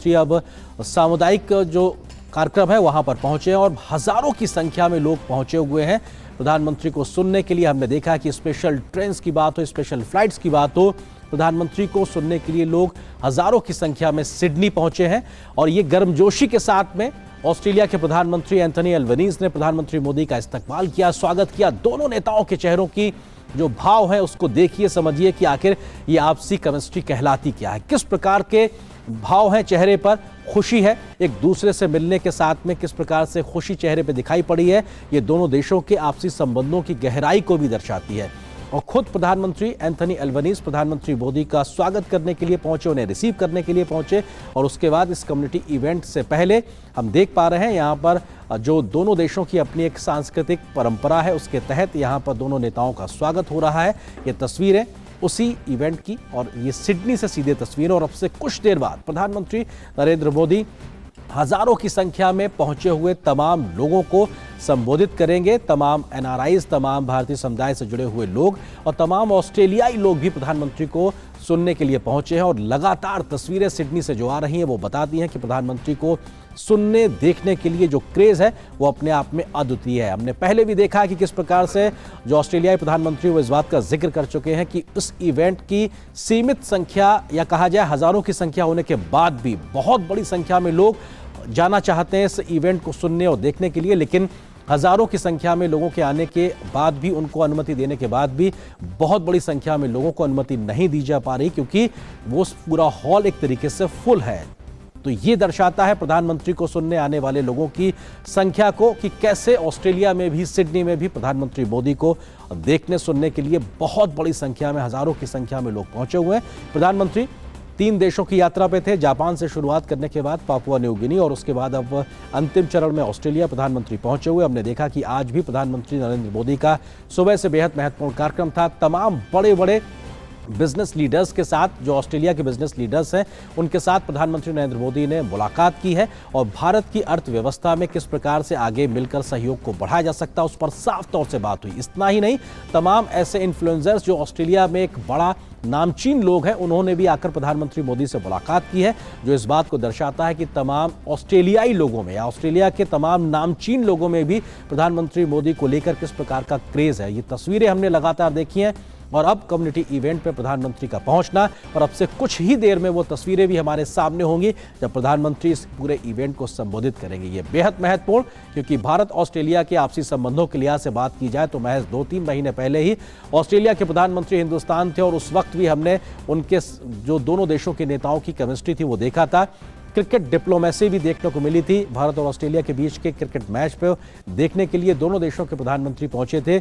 प्रधानमंत्री अब सामुदायिक जो कार्यक्रम है वहां पर पहुंचे हैं और हजारों की संख्या में लोग पहुंचे हुए हैं प्रधानमंत्री को सुनने के लिए। हमने देखा कि स्पेशल ट्रेन्स की बात हो, स्पेशल फ्लाइट्स की बात हो, प्रधानमंत्री को सुनने के लिए लोग हजारों की संख्या में सिडनी पहुंचे हैं। और ये गर्मजोशी के साथ में ऑस्ट्रेलिया के प्रधानमंत्री एंथनी अल्बनीज ने प्रधानमंत्री मोदी का इस्तकबाल किया, स्वागत किया। दोनों नेताओं के चेहरों की जो भाव है उसको देखिए, समझिए कि आखिर ये आपसी केमिस्ट्री कहलाती क्या है। किस प्रकार के भाव हैं चेहरे पर, खुशी है एक दूसरे से मिलने के साथ में, किस प्रकार से खुशी चेहरे पे दिखाई पड़ी है। ये दोनों देशों के आपसी संबंधों की गहराई को भी दर्शाती है। और खुद प्रधानमंत्री एंथनी अल्बनीज प्रधानमंत्री मोदी का स्वागत करने के लिए पहुंचे, उन्हें रिसीव करने के लिए पहुंचे। और उसके बाद इस कम्युनिटी इवेंट से पहले हम देख पा रहे हैं यहाँ पर जो दोनों देशों की अपनी एक सांस्कृतिक परंपरा है उसके तहत यहाँ पर दोनों नेताओं का स्वागत हो रहा है। ये तस्वीरें उसी इवेंट की और ये सिडनी से सीधे तस्वीरें। और अब से कुछ देर बाद प्रधानमंत्री नरेंद्र मोदी हजारों की संख्या में पहुंचे हुए तमाम लोगों को संबोधित करेंगे। तमाम एनआरआईज, तमाम भारतीय समुदाय से जुड़े हुए लोग और तमाम ऑस्ट्रेलियाई लोग भी प्रधानमंत्री को सुनने के लिए पहुंचे हैं। और लगातार तस्वीरें सिडनी से जो आ रही हैं वो बताती हैं कि प्रधानमंत्री को सुनने देखने के लिए जो क्रेज है वो अपने आप में अद्वितीय है। हमने पहले भी देखा कि किस प्रकार से जो ऑस्ट्रेलियाई प्रधानमंत्री वो इस बात का जिक्र कर चुके हैं कि इस इवेंट की सीमित संख्या या कहा जाए हजारों की संख्या होने के बाद भी बहुत बड़ी संख्या में लोग जाना चाहते हैं इस इवेंट को सुनने और देखने के लिए। लेकिन हजारों की संख्या में लोगों के आने के बाद भी, उनको अनुमति देने के बाद भी बहुत बड़ी संख्या में लोगों को अनुमति नहीं दी जा पा रही क्योंकि वो पूरा हॉल एक तरीके से फुल है। तो ये दर्शाता है प्रधानमंत्री को सुनने आने वाले लोगों की संख्या को कि कैसे ऑस्ट्रेलिया में भी, सिडनी में भी प्रधानमंत्री मोदी को देखने सुनने के लिए बहुत बड़ी संख्या में, हजारों की संख्या में लोग पहुंचे हुए हैं। प्रधानमंत्री 3 देशों की यात्रा पे थे। जापान से शुरुआत करने के बाद पापुआ न्यू गिनी और उसके बाद अब अंतिम चरण में ऑस्ट्रेलिया प्रधानमंत्री पहुंचे हुए। हमने देखा कि आज भी प्रधानमंत्री नरेंद्र मोदी का सुबह से बेहद महत्वपूर्ण कार्यक्रम था। तमाम बड़े बड़े बिजनेस लीडर्स के साथ, जो ऑस्ट्रेलिया के बिजनेस लीडर्स हैं, उनके साथ प्रधानमंत्री नरेंद्र मोदी ने मुलाकात की है और भारत की अर्थव्यवस्था में किस प्रकार से आगे मिलकर सहयोग को बढ़ाया जा सकता है उस पर साफ तौर से बात हुई। इतना ही नहीं, तमाम ऐसे इन्फ्लुएंसर्स जो ऑस्ट्रेलिया में एक बड़ा नामचीन लोग हैं, उन्होंने भी आकर प्रधानमंत्री मोदी से मुलाकात की है, जो इस बात को दर्शाता है कि तमाम ऑस्ट्रेलियाई लोगों में या ऑस्ट्रेलिया के तमाम नामचीन लोगों में भी प्रधानमंत्री मोदी को लेकर किस प्रकार का क्रेज है। ये तस्वीरें हमने लगातार देखी हैं और अब कम्युनिटी इवेंट पे प्रधानमंत्री का पहुंचना, और अब से कुछ ही देर में वो तस्वीरें भी हमारे सामने होंगी जब प्रधानमंत्री इस पूरे इवेंट को संबोधित करेंगे। ये बेहद महत्वपूर्ण, क्योंकि भारत ऑस्ट्रेलिया के आपसी संबंधों के लिहाज से बात की जाए तो महज 2-3 महीने पहले ही ऑस्ट्रेलिया के प्रधानमंत्री हिंदुस्तान थे और उस वक्त भी हमने उनके जो दोनों देशों के नेताओं की केमिस्ट्री थी वो देखा था। क्रिकेट डिप्लोमेसी भी देखने को मिली थी। भारत और ऑस्ट्रेलिया के बीच के क्रिकेट मैच पे देखने के लिए दोनों देशों के प्रधानमंत्री पहुंचे थे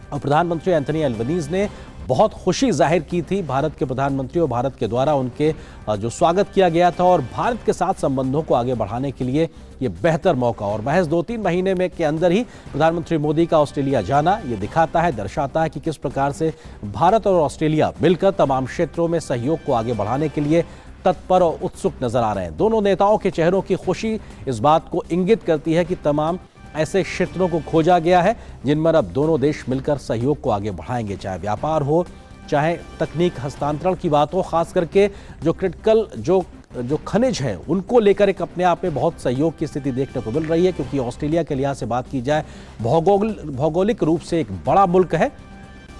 और प्रधानमंत्री एंथनी अल्बनीज ने बहुत खुशी जाहिर की थी भारत के प्रधानमंत्री और भारत के द्वारा उनके जो स्वागत किया गया था और भारत के साथ संबंधों को आगे बढ़ाने के लिए ये बेहतर मौका। और महज 2-3 महीने में के अंदर ही प्रधानमंत्री मोदी का ऑस्ट्रेलिया जाना ये दिखाता है, दर्शाता है कि किस प्रकार से भारत और ऑस्ट्रेलिया मिलकर तमाम क्षेत्रों में सहयोग को आगे बढ़ाने के लिए तत्पर और उत्सुक नजर आ रहे हैं। दोनों नेताओं के चेहरों की खुशी इस बात को इंगित करती है कि तमाम ऐसे क्षेत्रों को खोजा गया है जिन पर अब दोनों देश मिलकर सहयोग को आगे बढ़ाएंगे, चाहे व्यापार हो, चाहे तकनीक हस्तांतरण की बात हो। खास करके जो क्रिटिकल जो खनिज है उनको लेकर एक अपने आप में बहुत सहयोग की स्थिति देखने को मिल रही है, क्योंकि ऑस्ट्रेलिया के लिहाज से बात की जाए भौगोलिक रूप से एक बड़ा मुल्क है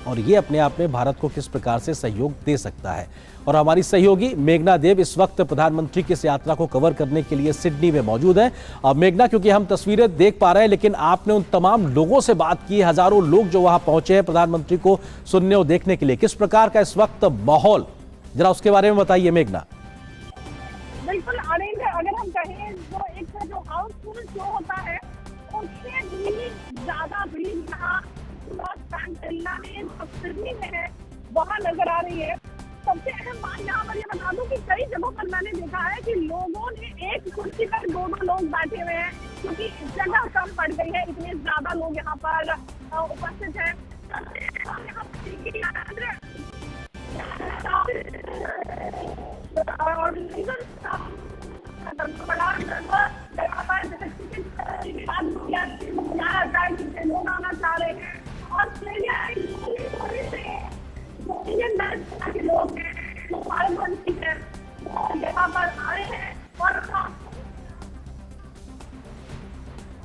और ये अपने आप में भारत को किस प्रकार से सहयोग दे सकता है। और हमारी सहयोगी मेघना देव इस वक्त प्रधानमंत्री की इस यात्रा को कवर करने के लिए सिडनी में मौजूद है। अब मेघना, क्योंकि हम तस्वीरें देख पा रहे हैं लेकिन आपने उन तमाम लोगों से बात की, हजारों लोग जो वहां पहुंचे हैं प्रधानमंत्री को सुनने और देखने के लिए, किस प्रकार का इस वक्त माहौल, जरा उसके बारे में बताइए मेघना। बिल्कुल आनंद, अगर हम कहें तो एक जो हाउसफुल शो होता है उससे भी ज्यादा भीड़ यहाँ सिडनी में है, वहाँ नजर आ रही है। सबसे अहम बात यहाँ पर ये बता दूं कि कई जगहों पर मैंने देखा है कि लोगों ने एक कुर्सी पर 2-2 लोग बैठे हुए हैं, क्योंकि जगह कम पड़ गई है, इतने ज्यादा लोग यहाँ पर उपस्थित हैं। लोग आना चाह रहे हैं। ऑस्ट्रेलिया के लोग हैं, भारत यहाँ पर आए हैं और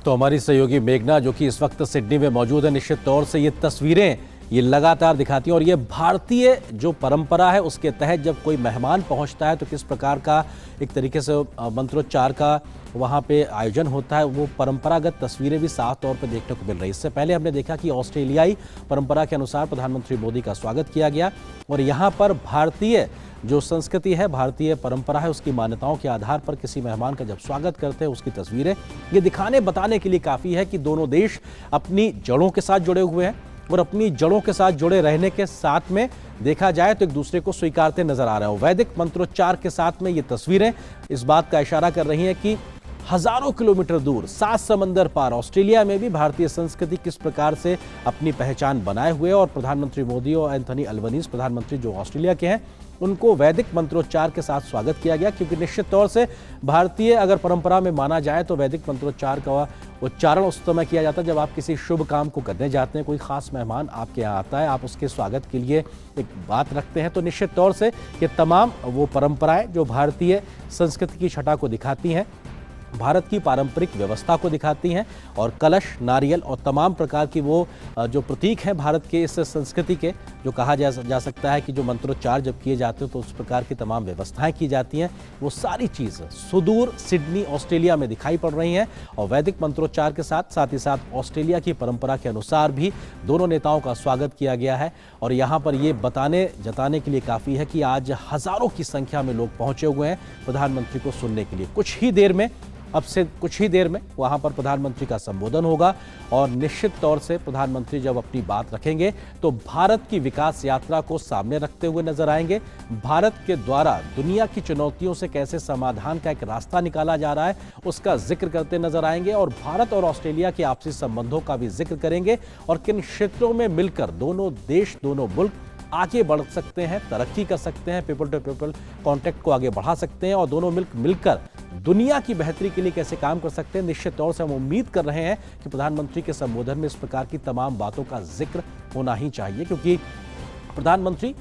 तो हमारी सहयोगी मेघना जो कि इस वक्त सिडनी में मौजूद है, निश्चित तौर से ये तस्वीरें ये लगातार दिखाती हैं और ये भारतीय जो परंपरा है उसके तहत जब कोई मेहमान पहुंचता है तो किस प्रकार का एक तरीके से मंत्रोच्चार का वहाँ पे आयोजन होता है, वो परंपरागत तस्वीरें भी साफ तौर पर देखने को मिल रही है। इससे पहले हमने देखा कि ऑस्ट्रेलियाई परंपरा के अनुसार प्रधानमंत्री मोदी का स्वागत किया गया और यहाँ पर भारतीय जो संस्कृति है, भारतीय परंपरा है, उसकी मान्यताओं के आधार पर किसी मेहमान का जब स्वागत करते हैं उसकी तस्वीरें ये दिखाने बताने के लिए काफ़ी है कि दोनों देश अपनी जड़ों के साथ जुड़े हुए हैं और अपनी जड़ों के साथ जुड़े रहने के साथ में देखा जाए तो एक दूसरे को स्वीकारते नजर आ रहे हो। वैदिक मंत्रोच्चार के साथ में ये तस्वीरें इस बात का इशारा कर रही हैं कि हजारों किलोमीटर दूर 7 समंदर पार ऑस्ट्रेलिया में भी भारतीय संस्कृति किस प्रकार से अपनी पहचान बनाए हुए और प्रधानमंत्री मोदी और एंथनी अल्बनीज प्रधानमंत्री जो ऑस्ट्रेलिया के हैं उनको वैदिक मंत्रोच्चार के साथ स्वागत किया गया, क्योंकि निश्चित तौर से भारतीय अगर परंपरा में माना जाए तो वैदिक मंत्रोच्चार का उच्चारण उस समय किया जाता है जब आप किसी शुभ काम को करने जाते हैं, कोई खास मेहमान आपके यहाँ आता है, आप उसके स्वागत के लिए एक बात रखते हैं। तो निश्चित तौर से ये तमाम वो परंपराएं जो भारतीय संस्कृति की छटा को दिखाती हैं, भारत की पारंपरिक व्यवस्था को दिखाती हैं और कलश, नारियल और तमाम प्रकार की वो जो प्रतीक हैं भारत के इस संस्कृति के, जो कहा जा सकता है कि जो मंत्रोच्चार जब किए जाते हैं तो उस प्रकार की तमाम व्यवस्थाएं की जाती हैं, वो सारी चीज़ सुदूर सिडनी ऑस्ट्रेलिया में दिखाई पड़ रही हैं और वैदिक मंत्रोच्चार के साथ ही साथ ऑस्ट्रेलिया की परंपरा के अनुसार भी दोनों नेताओं का स्वागत किया गया है। और यहाँ पर ये जताने के लिए काफ़ी है कि आज हज़ारों की संख्या में लोग पहुँचे हुए हैं प्रधानमंत्री को सुनने के लिए। अब से कुछ ही देर में वहां पर प्रधानमंत्री का संबोधन होगा और निश्चित तौर से प्रधानमंत्री जब अपनी बात रखेंगे तो भारत की विकास यात्रा को सामने रखते हुए नजर आएंगे। भारत के द्वारा दुनिया की चुनौतियों से कैसे समाधान का एक रास्ता निकाला जा रहा है उसका जिक्र करते नजर आएंगे और भारत और ऑस्ट्रेलिया के आपसी संबंधों का भी जिक्र करेंगे और किन क्षेत्रों में मिलकर दोनों देश, दोनों मुल्क आगे बढ़ सकते हैं, तरक्की कर सकते हैं, पीपल टू पीपल कॉन्टैक्ट को आगे बढ़ा सकते हैं और दोनों मिलकर दुनिया की बेहतरी के लिए कैसे काम कर सकते हैं। निश्चित तौर से हम उम्मीद कर रहे हैं कि प्रधानमंत्री के संबोधन में इस प्रकार की तमाम बातों का जिक्र होना ही चाहिए, क्योंकि प्रधानमंत्री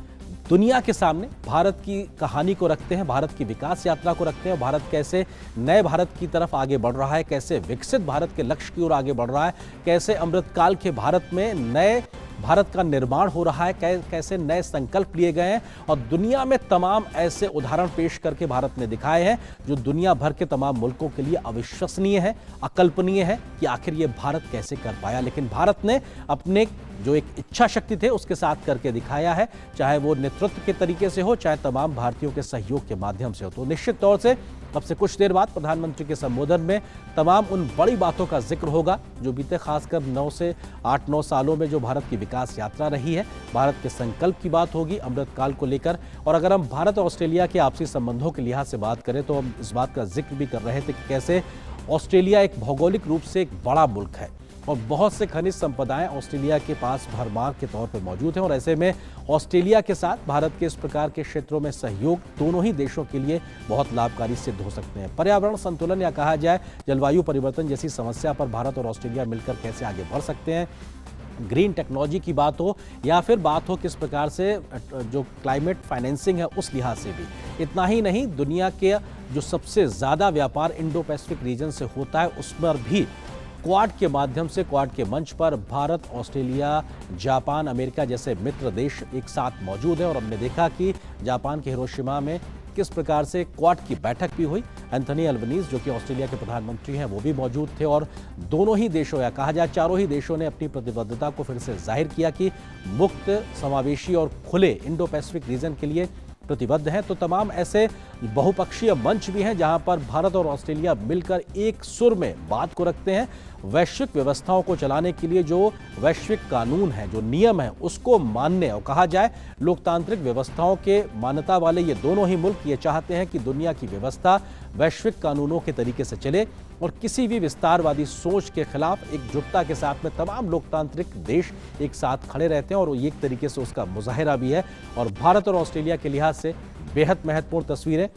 दुनिया के सामने भारत की कहानी को रखते हैं, भारत की विकास यात्रा को रखते हैं, भारत कैसे नए भारत की तरफ आगे बढ़ रहा है, कैसे विकसित भारत के लक्ष्य की ओर आगे बढ़ रहा है, कैसे अमृतकाल के भारत में नए भारत का निर्माण हो रहा है, कैसे नए संकल्प लिए गए हैं और दुनिया में तमाम ऐसे उदाहरण पेश करके भारत ने दिखाए हैं जो दुनिया भर के तमाम मुल्कों के लिए अविश्वसनीय है, अकल्पनीय है कि आखिर ये भारत कैसे कर पाया। लेकिन भारत ने अपने जो एक इच्छा शक्ति थे उसके साथ करके दिखाया है, चाहे वो नेतृत्व के तरीके से हो, चाहे तमाम भारतीयों के सहयोग के माध्यम से हो। तो निश्चित तौर से अब से कुछ देर बाद प्रधानमंत्री के संबोधन में तमाम उन बड़ी बातों का जिक्र होगा जो बीते खासकर 9 से 8-9 सालों में जो भारत की विकास यात्रा रही है, भारत के संकल्प की बात होगी अमृतकाल को लेकर। और अगर हम भारत और ऑस्ट्रेलिया के आपसी संबंधों के लिहाज से बात करें तो हम इस बात का जिक्र भी कर रहे थे कि कैसे ऑस्ट्रेलिया एक भौगोलिक रूप से एक बड़ा मुल्क है और बहुत से खनिज संपदाएं ऑस्ट्रेलिया के पास भरमार के तौर पर मौजूद हैं और ऐसे में ऑस्ट्रेलिया के साथ भारत के इस प्रकार के क्षेत्रों में सहयोग दोनों ही देशों के लिए बहुत लाभकारी सिद्ध हो सकते हैं। पर्यावरण संतुलन या कहा जाए जलवायु परिवर्तन जैसी समस्या पर भारत और ऑस्ट्रेलिया मिलकर कैसे आगे बढ़ सकते हैं, ग्रीन टेक्नोलॉजी की बात हो या फिर बात हो किस प्रकार से जो क्लाइमेट फाइनेंसिंग है उस लिहाज से भी। इतना ही नहीं, दुनिया के जो सबसे ज़्यादा व्यापार इंडो पैसिफिक रीजन से होता है उस पर भी क्वाड के माध्यम से, क्वाड के मंच पर भारत, ऑस्ट्रेलिया, जापान, अमेरिका जैसे मित्र देश एक साथ मौजूद हैं और हमने देखा कि जापान के हिरोशिमा में किस प्रकार से क्वाड की बैठक भी हुई। एंथनी अल्बनीज जो कि ऑस्ट्रेलिया के प्रधानमंत्री हैं वो भी मौजूद थे और दोनों ही देशों या कहा जाए चारों ही देशों ने अपनी प्रतिबद्धता को फिर से जाहिर किया कि मुक्त, समावेशी और खुले इंडो पैसिफिक रीजन के लिए प्रतिबद्ध हैं। तो तमाम ऐसे बहुपक्षीय मंच भी हैं जहां पर भारत और ऑस्ट्रेलिया मिलकर एक सुर में बात को रखते हैं। वैश्विक व्यवस्थाओं को चलाने के लिए जो वैश्विक कानून है, जो नियम है, उसको मानने और कहा जाए लोकतांत्रिक व्यवस्थाओं के मान्यता वाले ये दोनों ही मुल्क ये चाहते हैं कि दुनिया की व्यवस्था वैश्विक कानूनों के तरीके से चले और किसी भी विस्तारवादी सोच के खिलाफ एकजुटता के साथ में तमाम लोकतांत्रिक देश एक साथ खड़े रहते हैं और ये एक तरीके से उसका मुजाहिरा भी है। और भारत और ऑस्ट्रेलिया के लिहाज से बेहद महत्वपूर्ण तस्वीरें।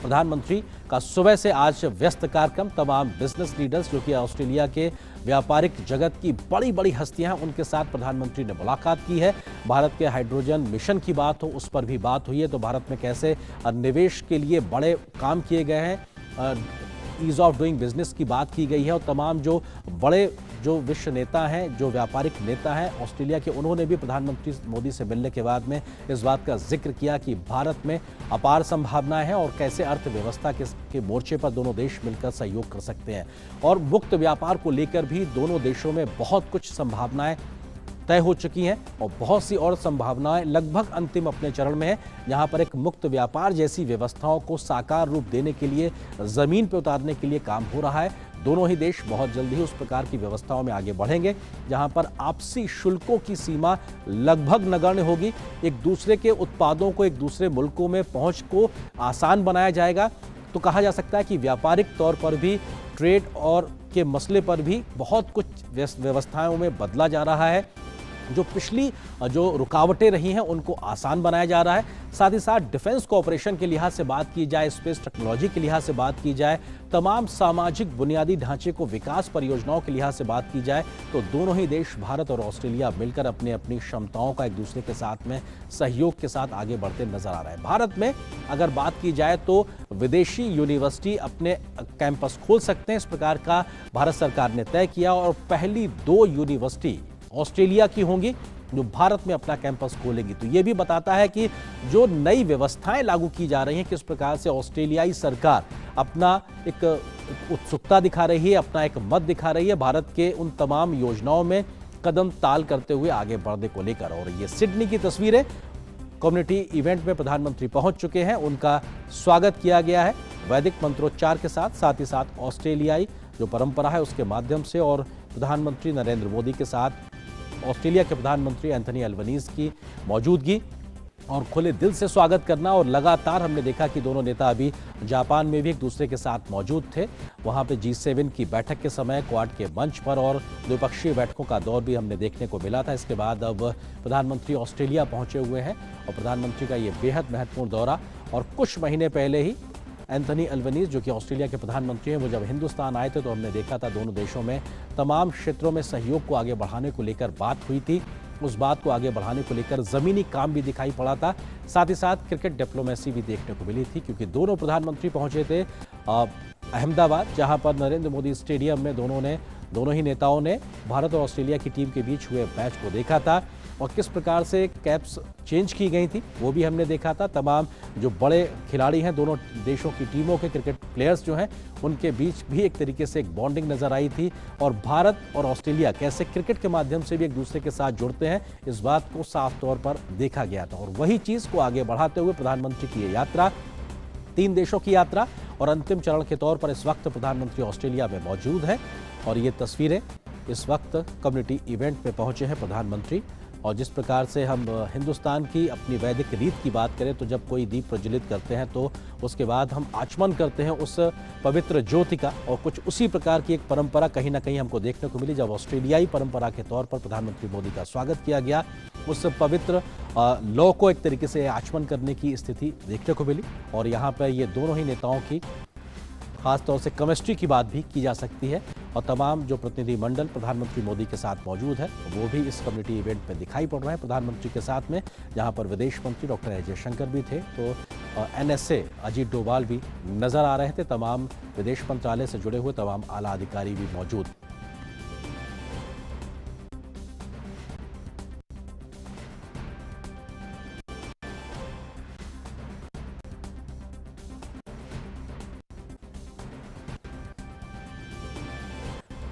प्रधानमंत्री का सुबह से आज व्यस्त कार्यक्रम, तमाम बिजनेस लीडर्स जो कि ऑस्ट्रेलिया के व्यापारिक जगत की बड़ी बड़ी हस्तियां हैं उनके साथ प्रधानमंत्री ने मुलाकात की है। भारत के हाइड्रोजन मिशन की बात हो उस पर भी बात हुई है। तो भारत में कैसे निवेश के लिए बड़े काम किए गए हैं, ईज ऑफ डूइंग बिजनेस की बात की गई है और तमाम जो बड़े जो विश्व नेता हैं, जो व्यापारिक नेता हैं ऑस्ट्रेलिया के, उन्होंने भी प्रधानमंत्री मोदी से मिलने के बाद में इस बात का जिक्र किया कि भारत में अपार संभावनाएं हैं और कैसे अर्थव्यवस्था के मोर्चे पर दोनों देश मिलकर सहयोग कर सकते हैं। और मुक्त व्यापार को लेकर भी दोनों देशों में बहुत कुछ संभावनाएं तय हो चुकी हैं और बहुत सी और संभावनाएं लगभग अंतिम अपने चरण में है, जहां पर एक मुक्त व्यापार जैसी व्यवस्थाओं को साकार रूप देने के लिए, जमीन पर उतारने के लिए काम हो रहा है। दोनों ही देश बहुत जल्द ही उस प्रकार की व्यवस्थाओं में आगे बढ़ेंगे जहां पर आपसी शुल्कों की सीमा लगभग नगण्य होगी। एक दूसरे के उत्पादों को एक दूसरे मुल्कों में पहुंच को आसान बनाया जाएगा। तो कहा जा सकता है कि व्यापारिक तौर पर भी, ट्रेड और के मसले पर भी बहुत कुछ व्यवस्थाओं में बदला जा रहा है। जो पिछली जो रुकावटें रही हैं उनको आसान बनाया जा रहा है। साथ ही साथ डिफेंस कोऑपरेशन के लिहाज से बात की जाए, स्पेस टेक्नोलॉजी के लिहाज से बात की जाए, तमाम सामाजिक बुनियादी ढांचे को विकास परियोजनाओं के लिहाज से बात की जाए, तो दोनों ही देश भारत और ऑस्ट्रेलिया मिलकर अपनी अपनी क्षमताओं का एक दूसरे के साथ में सहयोग के साथ आगे बढ़ते नजर आ रहा है। भारत में अगर बात की जाए तो विदेशी यूनिवर्सिटी अपने कैंपस खोल सकते हैं, इस प्रकार का भारत सरकार ने तय किया और पहली 2 यूनिवर्सिटी ऑस्ट्रेलिया की होंगी जो भारत में अपना कैंपस खोलेगी। तो यह भी बताता है कि जो नई व्यवस्थाएं लागू की जा रही हैं, किस प्रकार से ऑस्ट्रेलियाई सरकार अपना एक उत्सुकता दिखा रही है, अपना एक मत दिखा रही है भारत के उन तमाम योजनाओं में कदम ताल करते हुए आगे बढ़ने को लेकर। और ये सिडनी की तस्वीरें, कम्युनिटी इवेंट में प्रधानमंत्री पहुंच चुके हैं, उनका स्वागत किया गया है वैदिक मंत्रोच्चार के साथ, साथ ही साथ ऑस्ट्रेलियाई जो परंपरा है उसके माध्यम से, और प्रधानमंत्री नरेंद्र मोदी के साथ ऑस्ट्रेलिया के प्रधानमंत्री एंथनी अल्बनीज की मौजूदगी और खुले दिल से स्वागत करना। और लगातार हमने देखा कि दोनों नेता अभी जापान में भी एक दूसरे के साथ मौजूद थे, वहां पे G7 की बैठक के समय क्वाड के मंच पर, और द्विपक्षीय बैठकों का दौर भी हमने देखने को मिला था। इसके बाद अब प्रधानमंत्री ऑस्ट्रेलिया पहुंचे हुए हैं और प्रधानमंत्री का ये बेहद महत्वपूर्ण दौरा, और कुछ महीने पहले ही एंथनी अल्बनीज जो कि ऑस्ट्रेलिया के प्रधानमंत्री हैं, वो जब हिंदुस्तान आए थे तो हमने देखा था दोनों देशों में तमाम क्षेत्रों में सहयोग को आगे बढ़ाने को लेकर बात हुई थी। उस बात को आगे बढ़ाने को लेकर जमीनी काम भी दिखाई पड़ा था, साथ ही साथ क्रिकेट डिप्लोमेसी भी देखने को मिली थी, क्योंकि दोनों प्रधानमंत्री पहुंचे थे अहमदाबाद, जहां पर नरेंद्र मोदी स्टेडियम में दोनों ही नेताओं ने भारत और ऑस्ट्रेलिया की टीम के बीच हुए मैच को देखा था और किस प्रकार से कैप्स चेंज की गई थी वो भी हमने देखा था। तमाम जो बड़े खिलाड़ी हैं दोनों देशों की टीमों के, क्रिकेट प्लेयर्स जो हैं, उनके बीच भी एक तरीके से एक बॉन्डिंग नजर आई थी, और भारत और ऑस्ट्रेलिया कैसे क्रिकेट के माध्यम से भी एक दूसरे के साथ जुड़ते हैं, इस बात को साफ तौर पर देखा गया था। और वही चीज को आगे बढ़ाते हुए प्रधानमंत्री की ये यात्रा, 3 देशों की यात्रा, और अंतिम चरण के तौर पर इस वक्त प्रधानमंत्री ऑस्ट्रेलिया में मौजूद है। और ये तस्वीरें, इस वक्त कम्युनिटी इवेंट में पहुंचे हैं प्रधानमंत्री, और जिस प्रकार से हम हिंदुस्तान की अपनी वैदिक रीत की बात करें तो जब कोई दीप प्रज्वलित करते हैं तो उसके बाद हम आचमन करते हैं उस पवित्र ज्योति का, और कुछ उसी प्रकार की एक परंपरा कहीं ना कहीं हमको देखने को मिली जब ऑस्ट्रेलियाई परंपरा के तौर पर प्रधानमंत्री मोदी का स्वागत किया गया। उस पवित्र लौ को एक तरीके से आचमन करने की स्थिति देखने को मिली, और यहाँ पर ये दोनों ही नेताओं की खासतौर से केमिस्ट्री की बात भी की जा सकती है, और तमाम जो प्रतिनिधि मंडल प्रधानमंत्री मोदी के साथ मौजूद है वो भी इस कम्युनिटी इवेंट में दिखाई पड़ रहे हैं प्रधानमंत्री के साथ में, जहां पर विदेश मंत्री डॉक्टर एस जयशंकर भी थे, तो NSA अजीत डोभाल भी नजर आ रहे थे। तमाम विदेश मंत्रालय से जुड़े हुए तमाम आला अधिकारी भी मौजूद।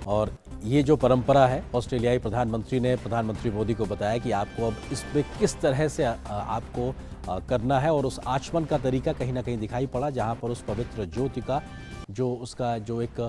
और ये जो परंपरा है, ऑस्ट्रेलियाई प्रधानमंत्री ने प्रधानमंत्री मोदी को बताया कि आपको अब इसमें किस तरह से आपको करना है, और उस आचमन का तरीका कहीं ना कहीं दिखाई पड़ा, जहां पर उस पवित्र ज्योति का जो उसका जो एक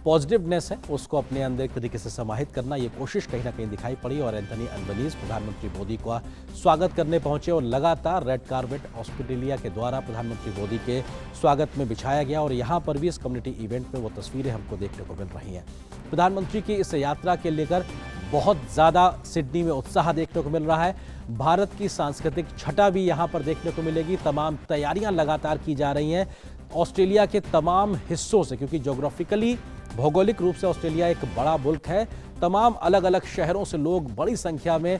पॉजिटिवनेस है उसको अपने अंदर एक तरीके से समाहित करना, ये कोशिश कहीं ना कहीं दिखाई पड़ी। और एंथनी अल्बनीज प्रधानमंत्री मोदी का स्वागत करने पहुंचे, और लगातार रेड कार्पेट ऑस्ट्रेलिया के द्वारा प्रधानमंत्री मोदी के स्वागत में बिछाया गया, और यहाँ पर भी इस कम्युनिटी इवेंट में वो तस्वीरें हमको देखने को मिल रही हैं। प्रधानमंत्री की इस यात्रा के लेकर बहुत ज़्यादा सिडनी में उत्साह देखने को मिल रहा है। भारत की सांस्कृतिक छटा भी यहाँ पर देखने को मिलेगी। तमाम तैयारियां लगातार की जा रही हैं ऑस्ट्रेलिया के तमाम हिस्सों से, क्योंकि ज्योग्राफिकली, भौगोलिक रूप से ऑस्ट्रेलिया एक बड़ा मुल्क है। तमाम अलग अलग शहरों से लोग बड़ी संख्या में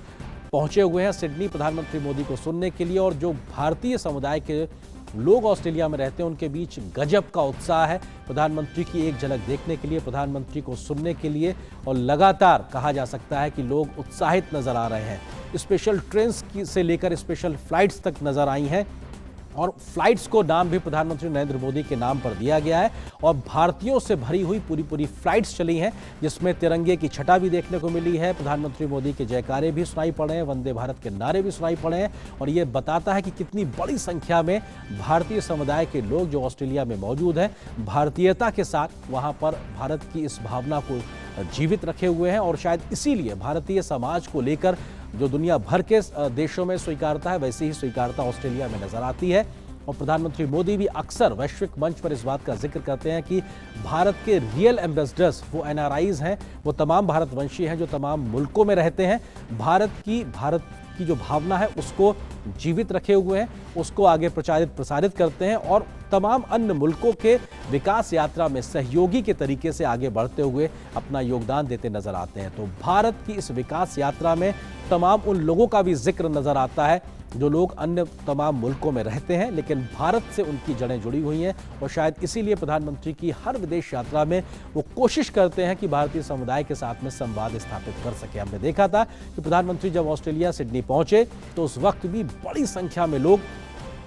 पहुंचे हुए हैं सिडनी प्रधानमंत्री मोदी को सुनने के लिए, और जो भारतीय समुदाय के लोग ऑस्ट्रेलिया में रहते हैं उनके बीच गजब का उत्साह है प्रधानमंत्री की एक झलक देखने के लिए, प्रधानमंत्री को सुनने के लिए, और लगातार कहा जा सकता है कि लोग उत्साहित नजर आ रहे हैं। स्पेशल ट्रेन्स से लेकर स्पेशल फ्लाइट्स तक नजर आई हैं और फ्लाइट्स को नाम भी प्रधानमंत्री नरेंद्र मोदी के नाम पर दिया गया है और भारतीयों से भरी हुई पूरी फ्लाइट्स चली हैं, जिसमें तिरंगे की छटा भी देखने को मिली है। प्रधानमंत्री मोदी के जयकारे भी सुनाई पड़े हैं, वंदे भारत के नारे भी सुनाई पड़े हैं और ये बताता है कि कितनी बड़ी संख्या में भारतीय समुदाय के लोग जो ऑस्ट्रेलिया में मौजूद हैं, भारतीयता के साथ वहाँ पर भारत की इस भावना को जीवित रखे हुए हैं और शायद इसीलिए भारतीय समाज को लेकर जो दुनिया भर के देशों में स्वीकारता है, वैसी ही स्वीकारता ऑस्ट्रेलिया में नजर आती है। और प्रधानमंत्री मोदी भी अक्सर वैश्विक मंच पर इस बात का जिक्र करते हैं कि भारत के रियल एम्बेसडर्स वो एनआरआईज हैं, वो तमाम भारतवंशी हैं जो तमाम मुल्कों में रहते हैं, भारत की जो भावना है उसको जीवित रखे हुए हैं, उसको आगे प्रसारित करते हैं और तमाम अन्य मुल्कों के विकास यात्रा में सहयोगी के तरीके से आगे बढ़ते हुए अपना योगदान देते नजर आते हैं। तो भारत की इस विकास यात्रा में तमाम उन लोगों का भी जिक्र नजर आता है जो लोग अन्य तमाम मुल्कों में रहते हैं लेकिन भारत से उनकी जड़ें जुड़ी हुई हैं और शायद इसीलिए प्रधानमंत्री की हर विदेश यात्रा में वो कोशिश करते हैं कि भारतीय समुदाय के साथ में संवाद स्थापित कर सके। हमने देखा था कि प्रधानमंत्री जब ऑस्ट्रेलिया सिडनी पहुंचे तो उस वक्त भी बड़ी संख्या में लोग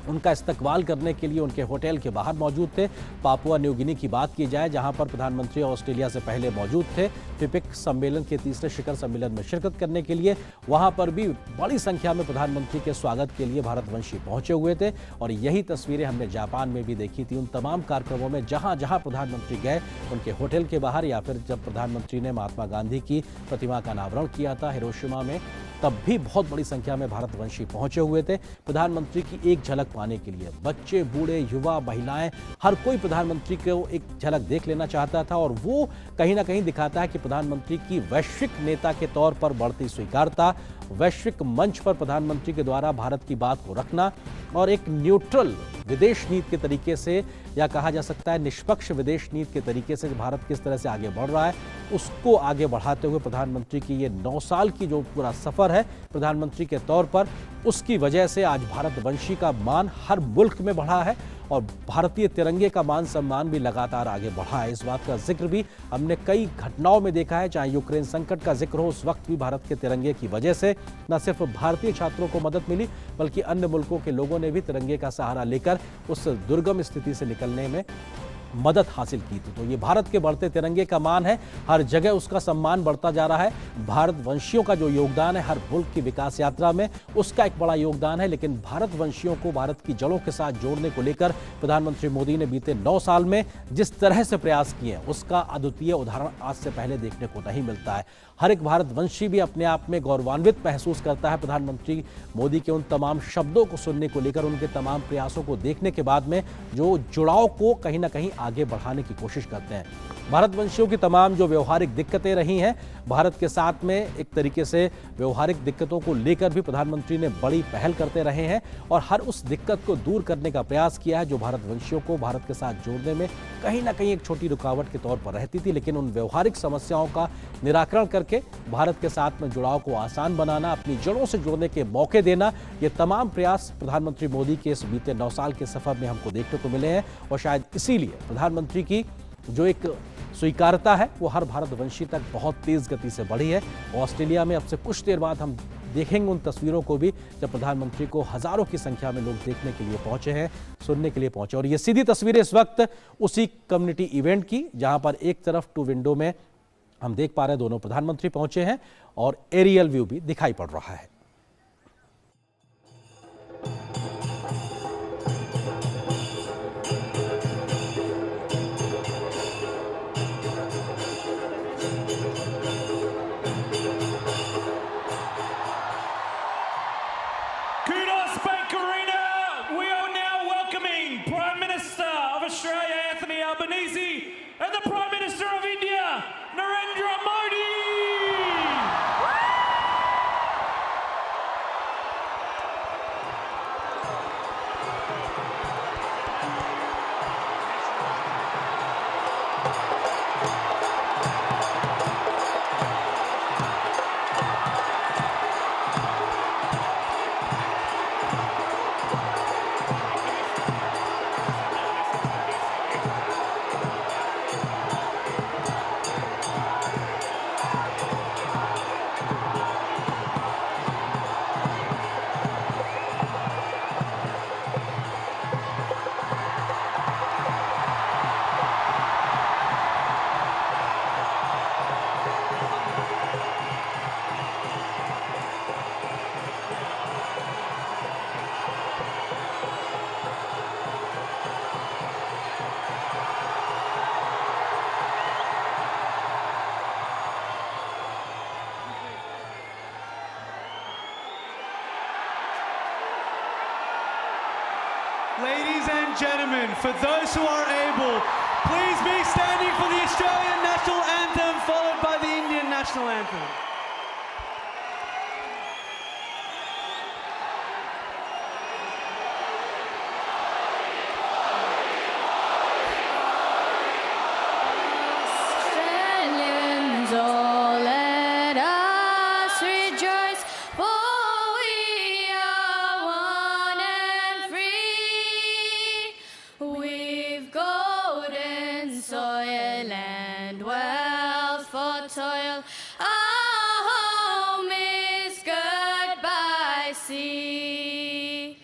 उनका इस्तकबाल करने के लिए उनके होटल के बाहर मौजूद थे। पापुआ न्यू गिनी की बात की जाए, जहां पर प्रधानमंत्री ऑस्ट्रेलिया से पहले मौजूद थे फिपिक सम्मेलन के तीसरे शिखर सम्मेलन में शिरकत करने के लिए, वहां पर भी बड़ी संख्या में प्रधानमंत्री के स्वागत के लिए भारतवंशी पहुंचे हुए थे और यही तस्वीरें हमने जापान में भी देखी थी। उन तमाम कार्यक्रमों में जहां जहां प्रधानमंत्री गए उनके होटल के बाहर या फिर जब प्रधानमंत्री ने महात्मा गांधी की प्रतिमा का अनावरण किया था हिरोशिमा में, तब भी बहुत बड़ी संख्या में भारतवंशी पहुंचे हुए थे प्रधानमंत्री की एक झलक पाने के लिए। बच्चे, बूढ़े, युवा, महिलाएं, हर कोई प्रधानमंत्री को एक झलक देख लेना चाहता था और वो कहीं ना कहीं दिखाता है कि प्रधानमंत्री की वैश्विक नेता के तौर पर बढ़ती स्वीकारता, वैश्विक मंच पर प्रधानमंत्री के द्वारा भारत की बात को रखना और एक न्यूट्रल विदेश नीति के तरीके से, या कहा जा सकता है निष्पक्ष विदेश नीति के तरीके से भारत किस तरह से आगे बढ़ रहा है, उसको आगे बढ़ाते हुए प्रधानमंत्री की ये 9 साल की जो पूरा सफर है प्रधानमंत्री के तौर पर, उसकी वजह से आज भारतवंशी का मान हर मुल्क में बढ़ा है और भारतीय तिरंगे का मान सम्मान भी लगातार आगे बढ़ा है। इस बात का जिक्र भी हमने कई घटनाओं में देखा है, चाहे यूक्रेन संकट का जिक्र हो, उस वक्त भी भारत के तिरंगे की वजह से न सिर्फ भारतीय छात्रों को मदद मिली बल्कि अन्य मुल्कों के लोगों ने भी तिरंगे का सहारा लेकर उस दुर्गम स्थिति से निकलने में मदद हासिल की थी। तो ये भारत के बढ़ते तिरंगे का मान है, हर जगह उसका सम्मान बढ़ता जा रहा है। भारतवंशियों का जो योगदान है हर मुल्क की विकास यात्रा में, उसका एक बड़ा योगदान है, लेकिन भारतवंशियों को भारत की जड़ों के साथ जोड़ने को लेकर प्रधानमंत्री मोदी ने बीते 9 साल में जिस तरह से प्रयास किए हैं उसका अद्वितीय उदाहरण आज से पहले देखने को नहीं मिलता है। हर एक भारतवंशी भी अपने आप में गौरवान्वित महसूस करता है प्रधानमंत्री मोदी के उन तमाम शब्दों को सुनने को लेकर, उनके तमाम प्रयासों को देखने के बाद में जो जुड़ाव को कहीं ना कहीं आगे बढ़ाने की कोशिश करते हैं। भारतवंशियों की तमाम जो व्यवहारिक दिक्कतें रही हैं भारत के साथ में, एक तरीके से व्यवहारिक दिक्कतों को लेकर भी प्रधानमंत्री ने बड़ी पहल करते रहे हैं और हर उस दिक्कत को दूर करने का प्रयास किया है जो भारतवंशियों को भारत के साथ जोड़ने में कहीं ना कहीं एक छोटी रुकावट के तौर पर रहती थी। लेकिन उन व्यवहारिक समस्याओं का निराकरण करके भारत के साथ में जुड़ाव को आसान बनाना, अपनी जड़ों से जुड़ने के मौके देना, ये तमाम प्रयास प्रधानमंत्री मोदी के इस बीते 9 साल के सफर में हमको देखने को मिले हैं और शायद इसीलिए प्रधानमंत्री की जो एक स्वीकारता है वो हर भारतवंशी तक बहुत तेज गति से बढ़ी है। ऑस्ट्रेलिया में अब से कुछ देर बाद हम देखेंगे उन तस्वीरों को भी जब प्रधानमंत्री को हजारों की संख्या में लोग देखने के लिए पहुंचे हैं, सुनने के लिए पहुंचे। और ये सीधी तस्वीरें इस वक्त उसी कम्युनिटी इवेंट की, जहां पर एक तरफ 2 विंडो में हम देख पा रहे हैं दोनों प्रधानमंत्री पहुंचे हैं और एरियल व्यू भी दिखाई पड़ रहा है। And the Prime Minister of India, Narendra Modi! for those who are able, please be standing for the Australian National Anthem, followed by the Indian National Anthem. Australians, oh, let us rejoice, for we are one and free. We've golden soil and wealth for toil. Our home is girt by sea.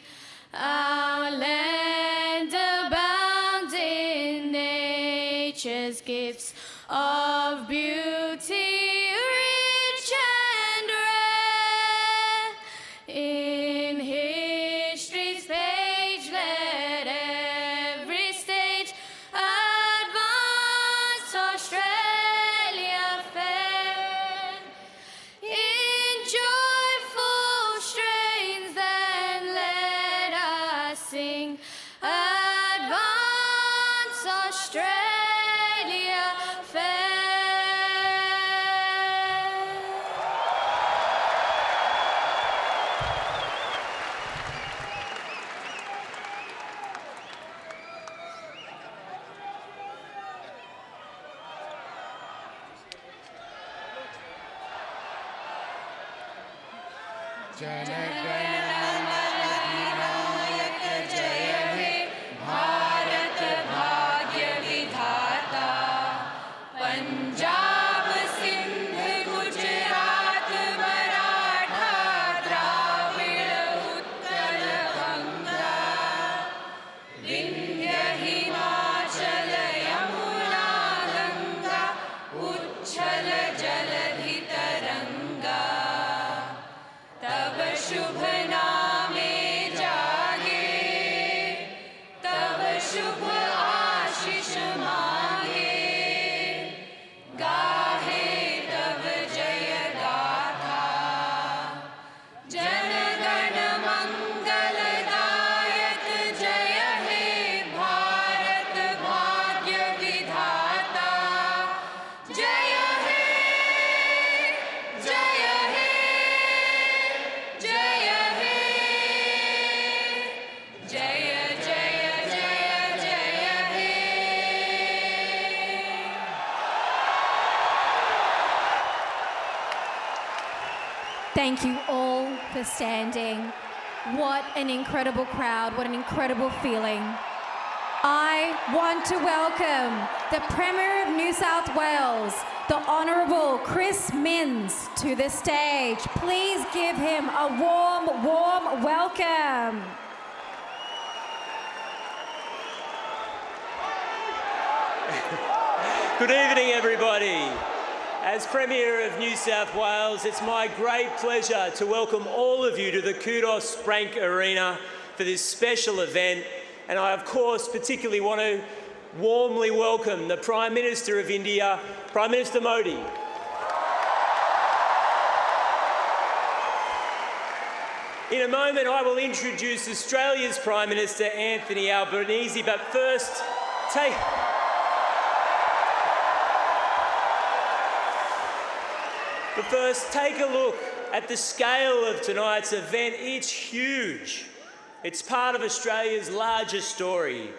Our land abounds in nature's gifts of beauty, rich and rare. In history's page, let every stage advance Australia fair. In joyful strains, then let us sing, advance Australia fair. Punjab Sindh Gujarat Maratha Dravida Utkal Ganga Vindhya Himachal Yamuna Ganga उच्छल जलधि तरंगा तब शुभ नामे जागे तब शुभ आशीष मांगे गाहे तब जय गाथा जन गण मंगलदायक जय हे भारत भाग्य विधाता जय हे जय हे जय हे जय जय जय जय हे Thank you all for standing. What an incredible crowd, what an incredible feeling. I want to welcome the Premier of New South Wales, the Honourable Chris Minns, to the stage. Please give him a warm, warm welcome. Good evening, everybody. As Premier of New South Wales, it's my great pleasure to welcome all of you to the Kudos Brank Arena for this special event. And I, of course, particularly want to warmly welcome the Prime Minister of India, Prime Minister Modi. In a moment, I will introduce Australia's Prime Minister, Anthony Albanese, but first, take a look at the scale of tonight's event. It's huge. It's part of Australia's larger story.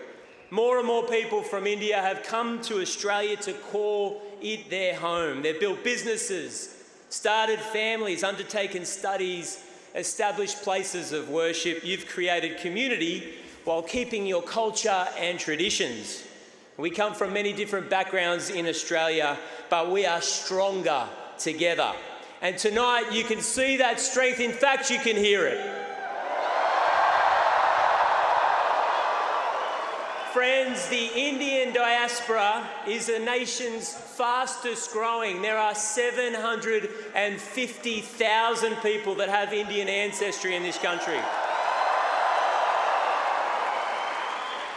More and more people from India have come to Australia to call it their home. They've built businesses, started families, undertaken studies, established places of worship. You've created community while keeping your culture and traditions. We come from many different backgrounds in Australia, but we are stronger together. And tonight you can see that strength. In fact, you can hear it. Friends, the Indian diaspora is the nation's fastest growing. There are 750,000 people that have Indian ancestry in this country.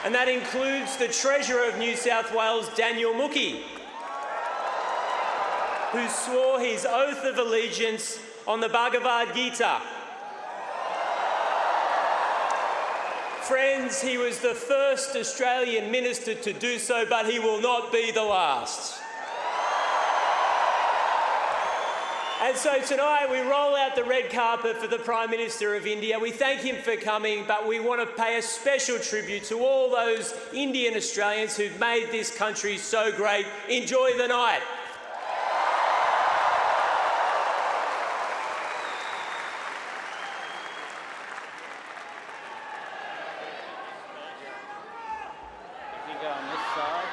And that includes the Treasurer of New South Wales, Daniel Mookhey, who swore his oath of allegiance on the Bhagavad Gita. Friends, he was the first Australian minister to do so, but he will not be the last. And so tonight we roll out the red carpet for the Prime Minister of India. We thank him for coming, but we want to pay a special tribute to all those Indian Australians who've made this country so great. Enjoy the night. If you go on this side.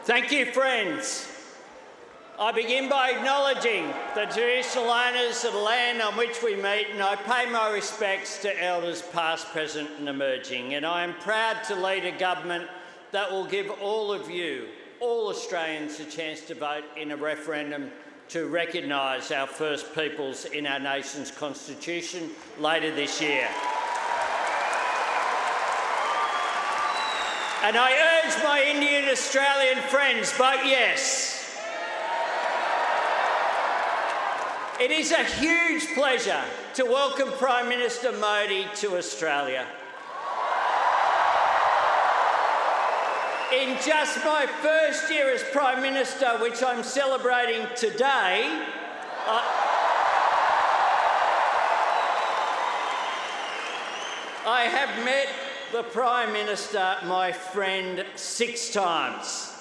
Thank you, friends. I begin by acknowledging the traditional owners of the land on which we meet, and I pay my respects to elders past, present and emerging. And I am proud to lead a government that will give all of you, all Australians, a chance to vote in a referendum to recognise our First Peoples in our nation's constitution later this year. And I urge my Indian Australian friends, vote yes. It is a huge pleasure to welcome Prime Minister Modi to Australia. In just my first year as Prime Minister, which I'm celebrating today, I have met the Prime Minister, my friend, 6 times.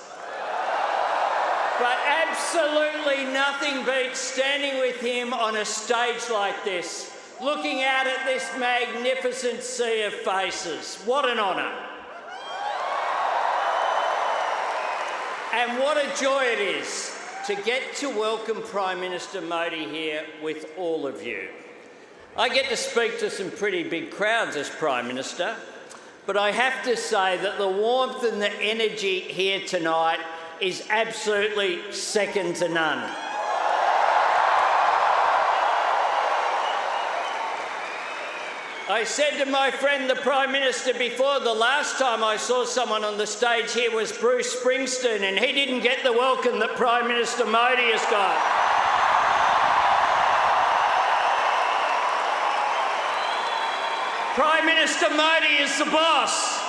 But absolutely nothing beats standing with him on a stage like this, looking out at this magnificent sea of faces. What an honour. And what a joy it is to get to welcome Prime Minister Modi here with all of you. I get to speak to some pretty big crowds as Prime Minister, but I have to say that the warmth and the energy here tonight is absolutely second to none. I said to my friend the Prime Minister before, the last time I saw someone on the stage here was Bruce Springsteen, and he didn't get the welcome that Prime Minister Modi has got. Prime Minister Modi is the boss.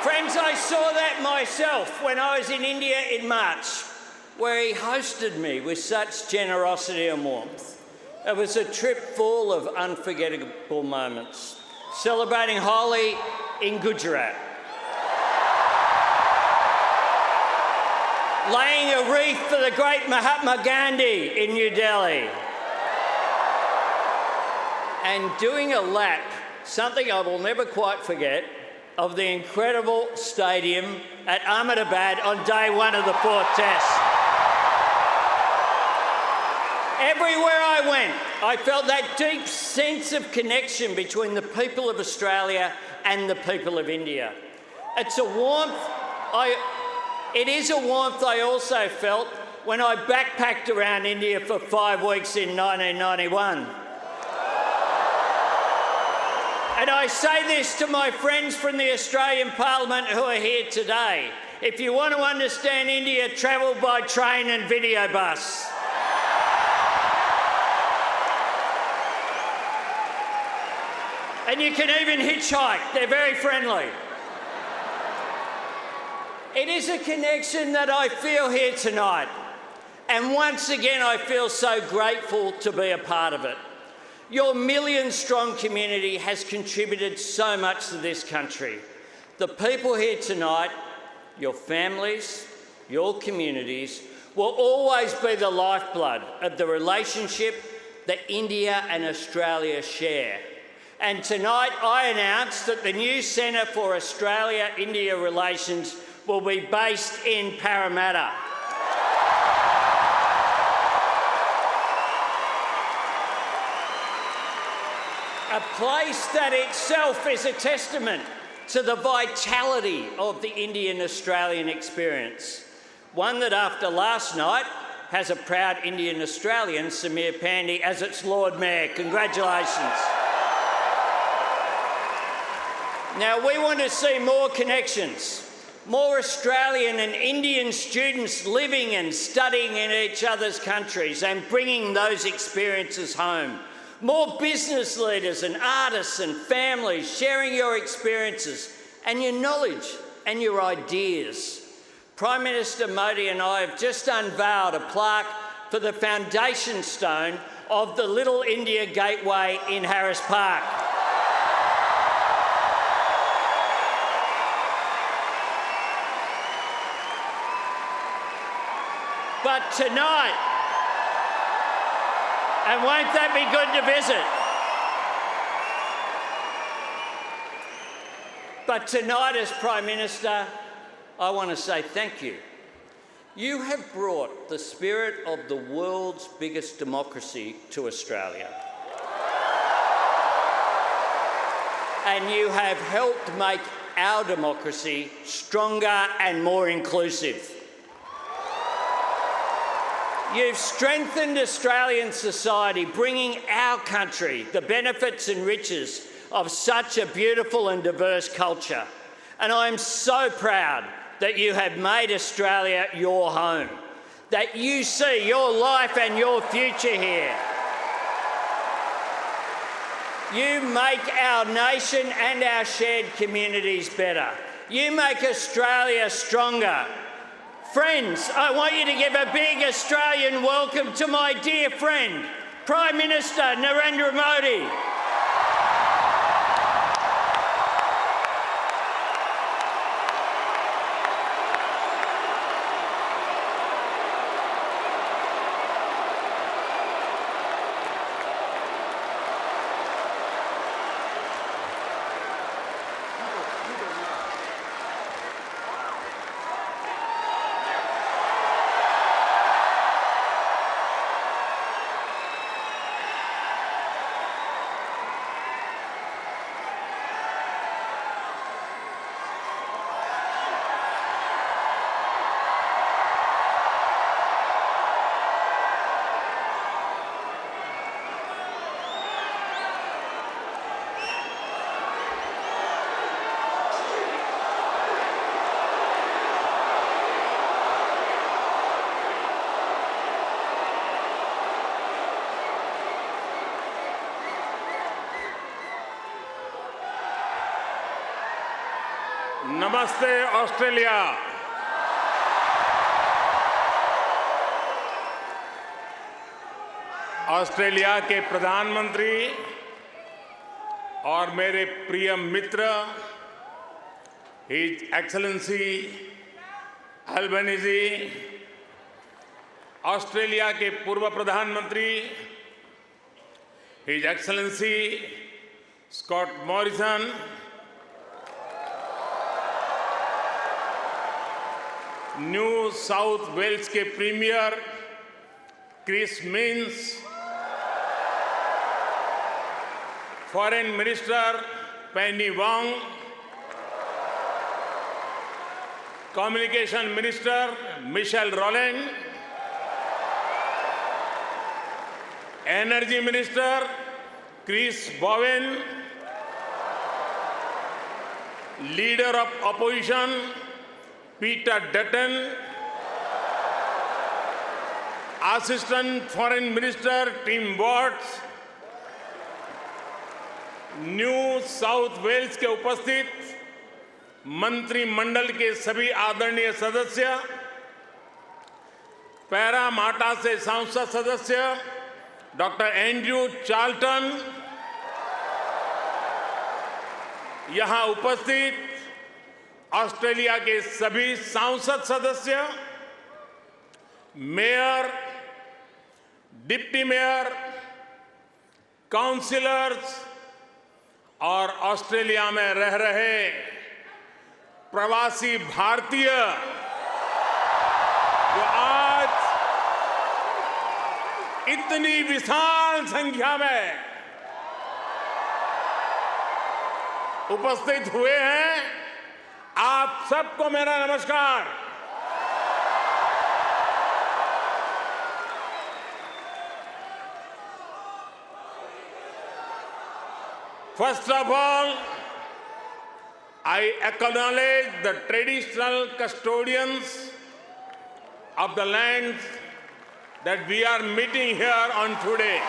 Friends, I saw that myself when I was in India in March, where he hosted me with such generosity and warmth. It was a trip full of unforgettable moments, celebrating Holi in Gujarat, laying a wreath for the great Mahatma Gandhi in New Delhi, and doing a lap, something I will never quite forget, of the incredible stadium at Ahmedabad on day 1 of the 4th Test. Everywhere I went, I felt that deep sense of connection between the people of Australia and the people of India. It's a warmth. It is a warmth I also felt when I backpacked around India for 5 weeks in 1991. And I say this to my friends from the Australian Parliament who are here today. If you want to understand India, travel by train and video bus. And you can even hitchhike. They're very friendly. It is a connection that I feel here tonight. And once again, I feel so grateful to be a part of it. Your million-strong community has contributed so much to this country. The people here tonight, your families, your communities, will always be the lifeblood of the relationship that India and Australia share. And tonight I announce that the new Centre for Australia-India Relations will be based in Parramatta. A place that itself is a testament to the vitality of the Indian-Australian experience. One that after last night has a proud Indian Australian, Samir Pandey, as its Lord Mayor. Congratulations. Now, we want to see more connections, more Australian and Indian students living and studying in each other's countries and bringing those experiences home. More business leaders and artists and families sharing your experiences and your knowledge and your ideas. Prime Minister Modi and I have just unveiled a plaque for the foundation stone of the Little India Gateway in Harris Park. But tonight, and won't that be good to visit? But tonight, as Prime Minister, I want to say thank you. You have brought the spirit of the world's biggest democracy to Australia. And you have helped make our democracy stronger and more inclusive. You've strengthened Australian society, bringing our country the benefits and riches of such a beautiful and diverse culture. And I am so proud that you have made Australia your home, that you see your life and your future here. You make our nation and our shared communities better. You make Australia stronger. Friends, I want you to give a big Australian welcome to my dear friend, Prime Minister Narendra Modi. नमस्ते Australia. Australia के प्रधानमंत्री और मेरे प्रिय मित्र his excellency Albanese, Australia के पूर्व प्रधानमंत्री his excellency Scott Morrison, New South Wales के premier Chris Minns, foreign minister Penny Wong, communication minister Michelle Rowland, energy minister Chris Bowen, leader of opposition Peter Dutton, assistant foreign minister Tim Watts, New South Wales के उपस्थित मंत्रिमंडल के सभी आदरणीय सदस्य, Parramatta से सांसद सदस्य डॉक्टर एंड्रयू चार्ल्टन, यहां उपस्थित ऑस्ट्रेलिया के सभी सांसद सदस्य, मेयर, डिप्टी मेयर, काउंसिलर्स, और ऑस्ट्रेलिया में रह रहे प्रवासी भारतीय जो आज इतनी विशाल संख्या में उपस्थित हुए हैं, आप सबको मेरा नमस्कार। First of all, I acknowledge the traditional custodians of the lands that we are meeting here on today.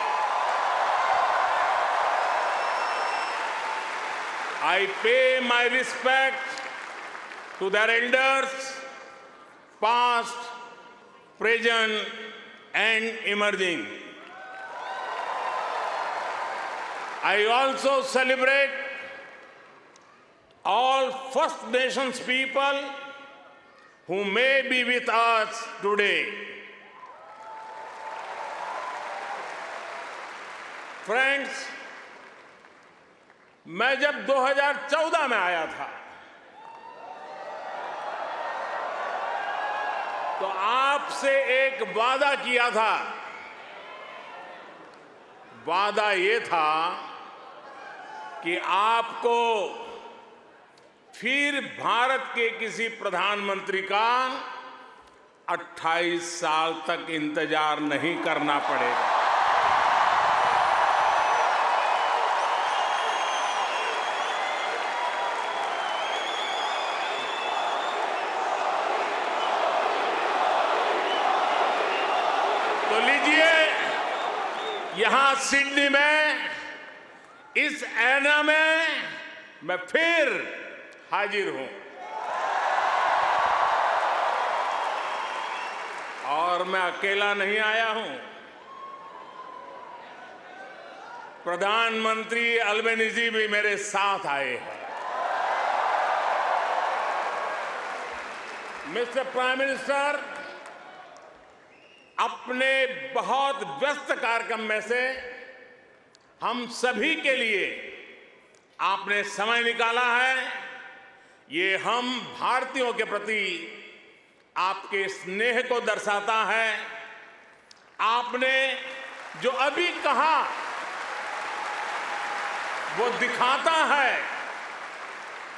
I pay my respect to their elders, past, present, and emerging. I also celebrate all First Nations people who may be with us today. Friends, मैं जब 2014 में आया था तो आपसे एक वादा किया था। वादा ये था कि आपको फिर भारत के किसी प्रधानमंत्री का 28 साल तक इंतजार नहीं करना पड़ेगा। तो लीजिए, यहां सिडनी में इस ऐना में मैं फिर हाजिर हूं और मैं अकेला नहीं आया हूं। प्रधानमंत्री अल्बेनीजी भी मेरे साथ आए हैं। मिस्टर प्राइम मिनिस्टर, अपने बहुत व्यस्त कार्यक्रम में से हम सभी के लिए आपने समय निकाला है। ये हम भारतीयों के प्रति आपके स्नेह को दर्शाता है। आपने जो अभी कहा वो दिखाता है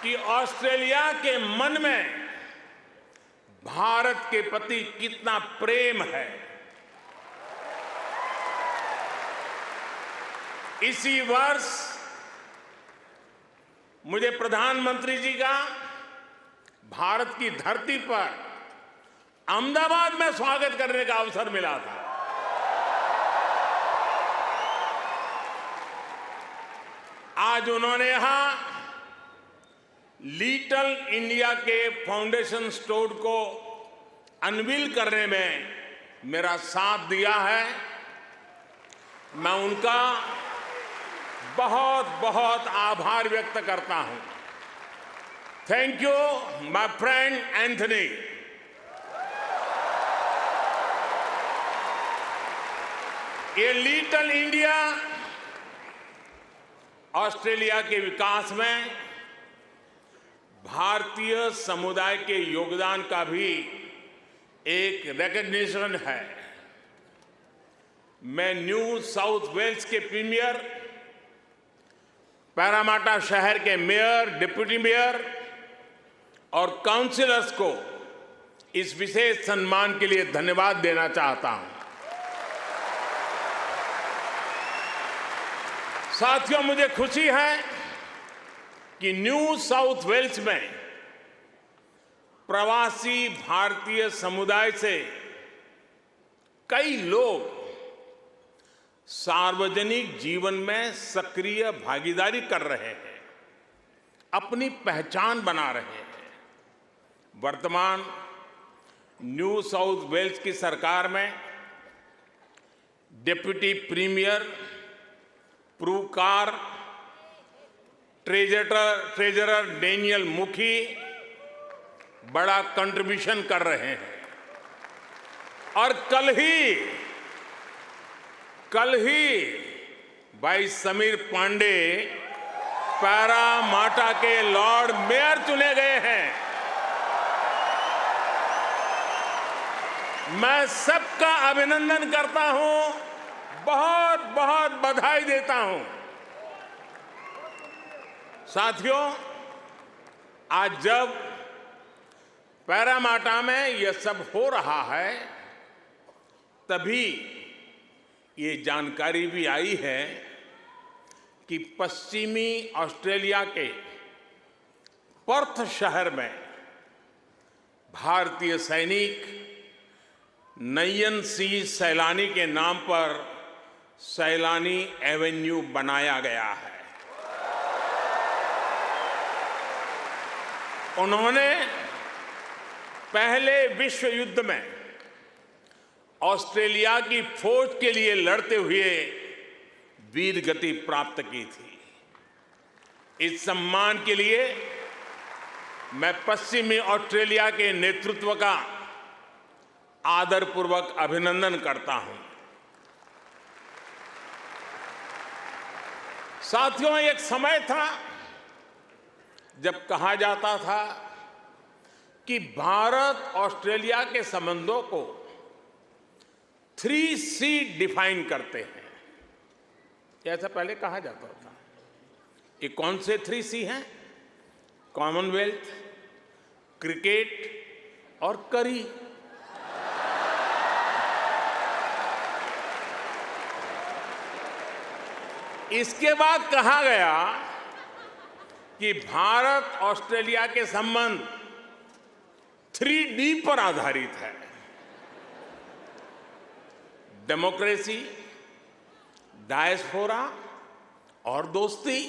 कि ऑस्ट्रेलिया के मन में भारत के प्रति कितना प्रेम है। इसी वर्ष मुझे प्रधानमंत्री जी का भारत की धरती पर अहमदाबाद में स्वागत करने का अवसर मिला था। आज उन्होंने यहां लिटिल इंडिया के फाउंडेशन स्टोर को अनवील करने में मेरा साथ दिया है। मैं उनका बहुत बहुत आभार व्यक्त करता हूं। Thank you my friend Anthony. ये लिटिल इंडिया ऑस्ट्रेलिया के विकास में भारतीय समुदाय के योगदान का भी एक रिकॉग्निशन है। मैं न्यू साउथ वेल्स के प्रीमियर, पैरामाटा शहर के मेयर, डिप्टी मेयर और काउंसिलर्स को इस विशेष सम्मान के लिए धन्यवाद देना चाहता हूं। साथियों, मुझे खुशी है कि न्यू साउथ वेल्स में प्रवासी भारतीय समुदाय से कई लोग सार्वजनिक जीवन में सक्रिय भागीदारी कर रहे हैं, अपनी पहचान बना रहे हैं। वर्तमान न्यू साउथ वेल्स की सरकार में डिप्टी प्रीमियर, प्रूकार, ट्रेजरर डेनियल मुखी बड़ा कंट्रीब्यूशन कर रहे हैं। और कल ही भाई समीर पांडे पैरामाटा के लॉर्ड मेयर चुने गए हैं। मैं सबका अभिनंदन करता हूं, बहुत बहुत बधाई देता हूं। साथियों, आज जब पैरामाटा में यह सब हो रहा है, तभी ये जानकारी भी आई है कि पश्चिमी ऑस्ट्रेलिया के पर्थ शहर में भारतीय सैनिक नयन सिंह सैलानी के नाम पर सैलानी एवेन्यू बनाया गया है। उन्होंने पहले विश्व युद्ध में ऑस्ट्रेलिया की फौज के लिए लड़ते हुए वीर गति प्राप्त की थी। इस सम्मान के लिए मैं पश्चिमी ऑस्ट्रेलिया के नेतृत्व का आदरपूर्वक अभिनंदन करता हूं। साथियों, एक समय था जब कहा जाता था कि भारत ऑस्ट्रेलिया के संबंधों को 3C डिफाइन करते हैं। ऐसा पहले कहा जाता था। ये कौन से 3C हैं? कॉमनवेल्थ, क्रिकेट और करी। इसके बाद कहा गया कि भारत ऑस्ट्रेलिया के संबंध 3D पर आधारित है। डेमोक्रेसी, डायस्पोरा और दोस्ती।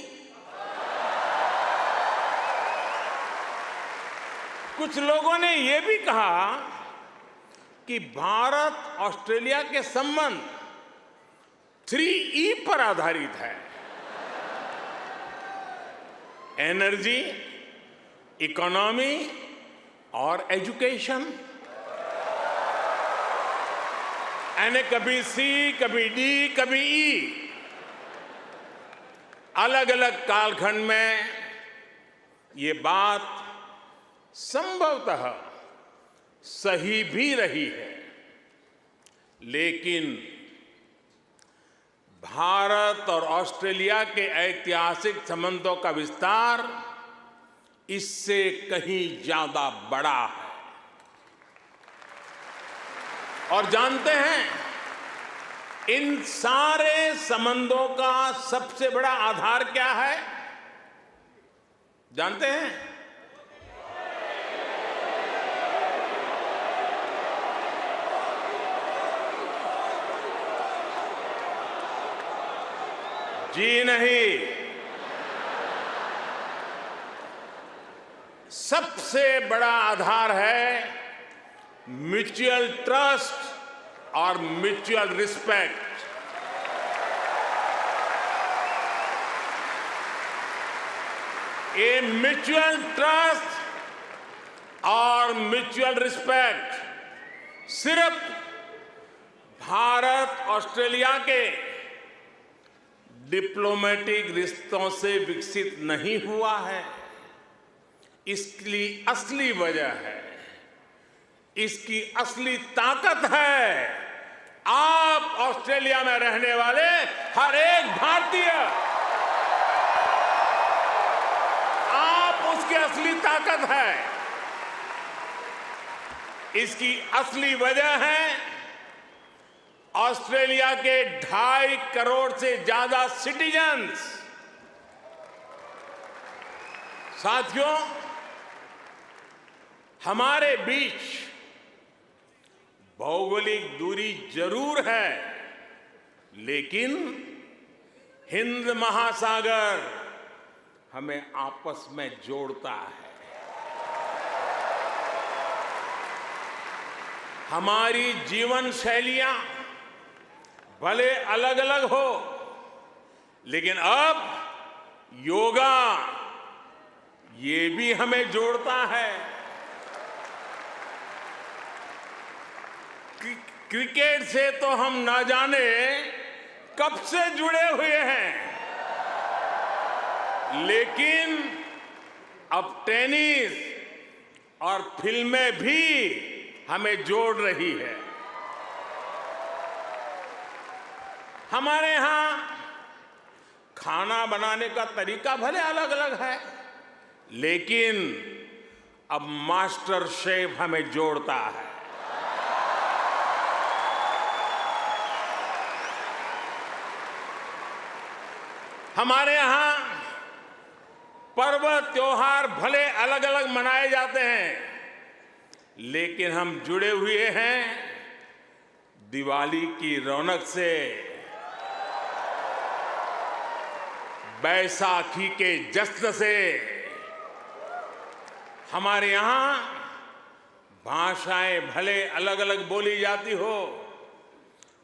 कुछ लोगों ने यह भी कहा कि भारत ऑस्ट्रेलिया के संबंध 3E पर आधारित है। एनर्जी, इकोनॉमी और एजुकेशन। यानी कभी C, कभी D, कभी E। अलग अलग कालखंड में ये बात संभवतः सही भी रही है, लेकिन भारत और ऑस्ट्रेलिया के ऐतिहासिक संबंधों का विस्तार इससे कहीं ज्यादा बड़ा है। और जानते हैं, इन सारे संबंधों का सबसे बड़ा आधार क्या है? जानते हैं? जी नहीं, सबसे बड़ा आधार है म्यूचुअल ट्रस्ट और म्यूचुअल रिस्पेक्ट। ये म्यूचुअल ट्रस्ट और म्यूचुअल रिस्पेक्ट सिर्फ भारत ऑस्ट्रेलिया के डिप्लोमेटिक रिश्तों से विकसित नहीं हुआ है। इसकी असली वजह है, इसकी असली ताकत है आप ऑस्ट्रेलिया में रहने वाले हर एक भारतीय। आप उसकी असली ताकत है। इसकी असली वजह है ऑस्ट्रेलिया के 2.5 करोड़ से ज्यादा सिटीजन्स। साथियों, हमारे बीच भौगोलिक दूरी जरूर है, लेकिन हिंद महासागर हमें आपस में जोड़ता है। हमारी जीवन शैलियां भले अलग अलग हो, लेकिन अब योगा ये भी हमें जोड़ता है। क्रिकेट से तो हम ना जाने कब से जुड़े हुए हैं, लेकिन अब टेनिस और फिल्में भी हमें जोड़ रही है। हमारे यहाँ खाना बनाने का तरीका भले अलग अलग है, लेकिन अब मास्टर शेफ हमें जोड़ता है। हमारे यहाँ पर्व त्योहार भले अलग अलग मनाए जाते हैं, लेकिन हम जुड़े हुए हैं दिवाली की रौनक से, बैसाखी के जश्न से। हमारे यहाँ भाषाएं भले अलग अलग बोली जाती हो,